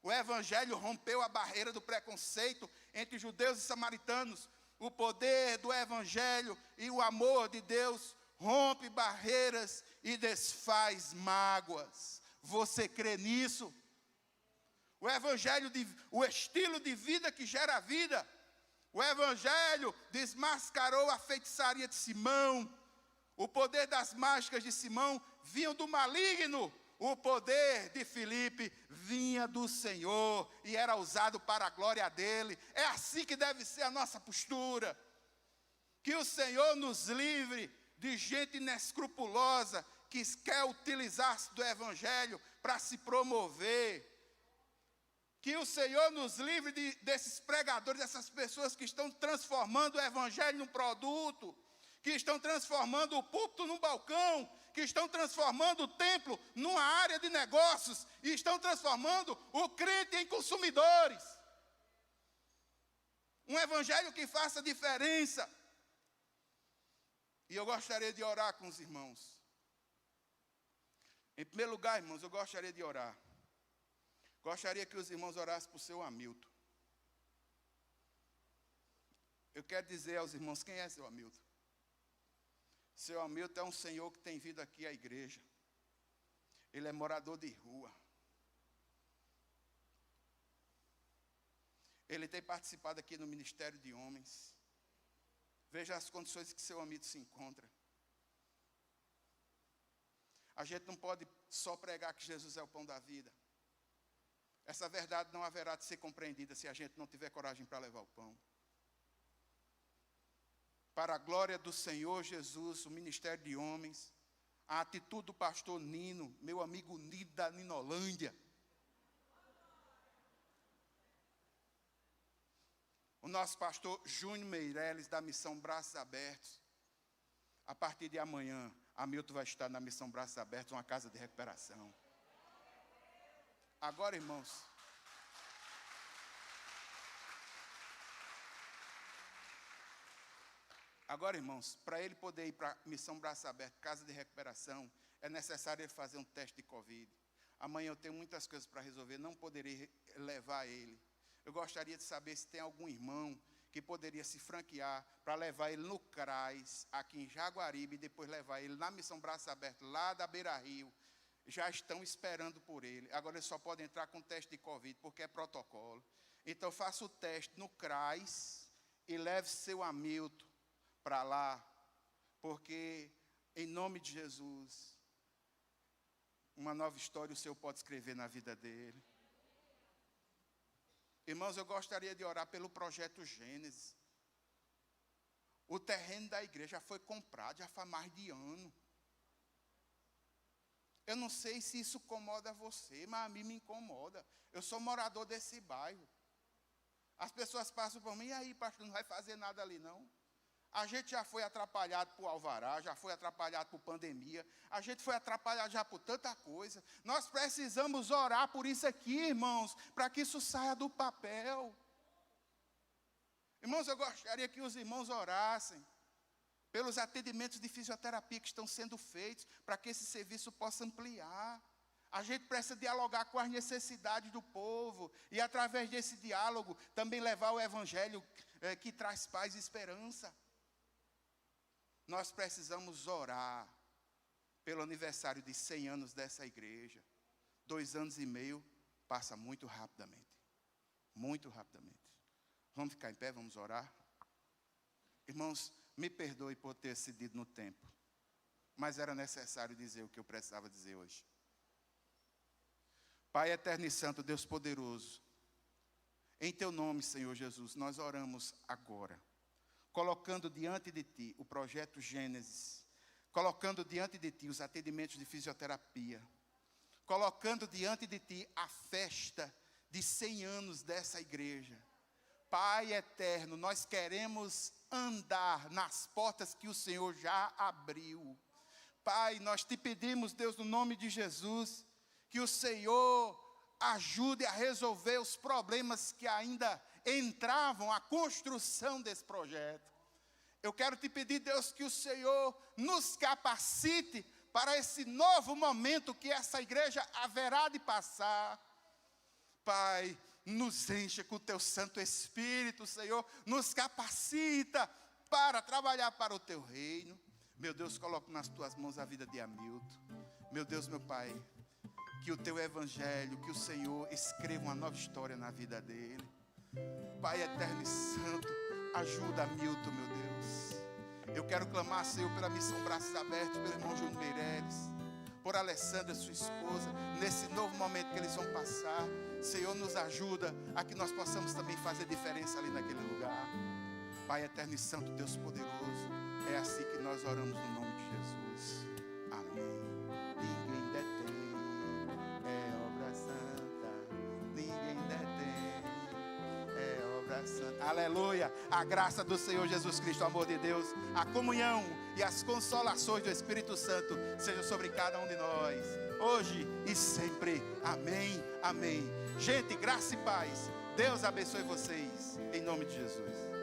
Speaker 1: O evangelho rompeu a barreira do preconceito entre judeus e samaritanos. O poder do evangelho e o amor de Deus rompe barreiras e desfaz mágoas. Você crê nisso? O evangelho, o estilo de vida que gera vida. O evangelho desmascarou a feitiçaria de Simão. O poder das mágicas de Simão vinha do maligno. O poder de Filipe vinha do Senhor e era usado para a glória dele. É assim que deve ser a nossa postura. Que o Senhor nos livre de gente inescrupulosa que quer utilizar-se do evangelho para se promover. Que o Senhor nos livre desses pregadores, dessas pessoas que estão transformando o evangelho num produto, que estão transformando o púlpito num balcão, que estão transformando o templo numa área de negócios e estão transformando o crente em consumidores. Um evangelho que faça diferença. E eu gostaria de orar com os irmãos. Em primeiro lugar, irmãos, eu gostaria de orar. Gostaria que os irmãos orassem por seu Hamilton. Eu quero dizer aos irmãos, quem é seu Hamilton? Seu Hamilton é um senhor que tem vindo aqui à igreja. Ele é morador de rua. Ele tem participado aqui no Ministério de Homens. Veja as condições que seu Hamilton se encontra. A gente não pode só pregar que Jesus é o pão da vida. Essa verdade não haverá de ser compreendida se a gente não tiver coragem para levar o pão. Para a glória do Senhor Jesus, o Ministério de Homens, a atitude do pastor Nino, meu amigo Nino da Ninolândia. O nosso pastor Júnior Meireles, da Missão Braços Abertos. A partir de amanhã, Hamilton vai estar na Missão Braços Abertos, uma casa de recuperação. Agora, irmãos, para ele poder ir para a Missão Braços Abertos, casa de recuperação, é necessário ele fazer um teste de Covid. Amanhã eu tenho muitas coisas para resolver, não poderei levar ele. Eu gostaria de saber se tem algum irmão que poderia se franquear para levar ele no CRAS, aqui em Jaguaribe, e depois levar ele na Missão Braços Abertos, lá da Beira Rio. Já estão esperando por ele. Agora ele só pode entrar com teste de Covid, porque é protocolo. Então faça o teste no CRAS e leve seu Hamilton para lá, porque em nome de Jesus, uma nova história o Senhor pode escrever na vida dele. Irmãos, eu gostaria de orar pelo projeto Gênesis. O terreno da igreja foi comprado, já faz mais de ano. Eu não sei se isso incomoda você, mas a mim me incomoda. Eu sou morador desse bairro. As pessoas passam por mim, e aí, pastor, não vai fazer nada ali, não? A gente já foi atrapalhado por alvará, já foi atrapalhado por pandemia, a gente foi atrapalhado já por tanta coisa. Nós precisamos orar por isso aqui, irmãos, para que isso saia do papel. Irmãos, eu gostaria que os irmãos orassem pelos atendimentos de fisioterapia que estão sendo feitos, para que esse serviço possa ampliar. A gente precisa dialogar com as necessidades do povo, e através desse diálogo, também levar o evangelho que traz paz e esperança. Nós precisamos orar pelo aniversário de 100 anos dessa igreja. 2 anos e meio passa muito rapidamente. Muito rapidamente. Vamos ficar em pé, vamos orar? Irmãos, me perdoe por ter cedido no tempo, mas era necessário dizer o que eu precisava dizer hoje. Pai eterno e santo, Deus poderoso, em teu nome, Senhor Jesus, nós oramos agora, colocando diante de ti o projeto Gênesis, colocando diante de ti os atendimentos de fisioterapia, colocando diante de ti a festa de 100 anos dessa igreja. Pai eterno, nós queremos andar nas portas que o Senhor já abriu. Pai, nós te pedimos, Deus, no nome de Jesus, que o Senhor ajude a resolver os problemas que ainda entravam a construção desse projeto. Eu quero te pedir, Deus, que o Senhor nos capacite para esse novo momento que essa igreja haverá de passar. Pai, nos encha com o teu Santo Espírito, Senhor, nos capacita para trabalhar para o teu reino. Meu Deus, coloco nas tuas mãos a vida de Hamilton. Meu Deus, meu Pai, que o teu evangelho, que o Senhor escreva uma nova história na vida dele. Pai eterno e santo, Ajuda Milton, meu Deus. Eu quero clamar, Senhor, pela missão Braços Abertos, pelo irmão Júnior Meireles, por Alessandra, sua esposa, nesse novo momento que eles vão passar. Senhor, nos ajuda a que nós possamos também fazer diferença ali naquele lugar. Pai eterno e santo, Deus poderoso, é assim que nós oramos no nome de Jesus. Amém. Ninguém detém, é obra santa. Ninguém detém, é obra santa. Aleluia. A graça do Senhor Jesus Cristo, o amor de Deus, a comunhão e as consolações do Espírito Santo sejam sobre cada um de nós, hoje e sempre. Amém, amém. Gente, graça e paz. Deus abençoe vocês, em nome de Jesus.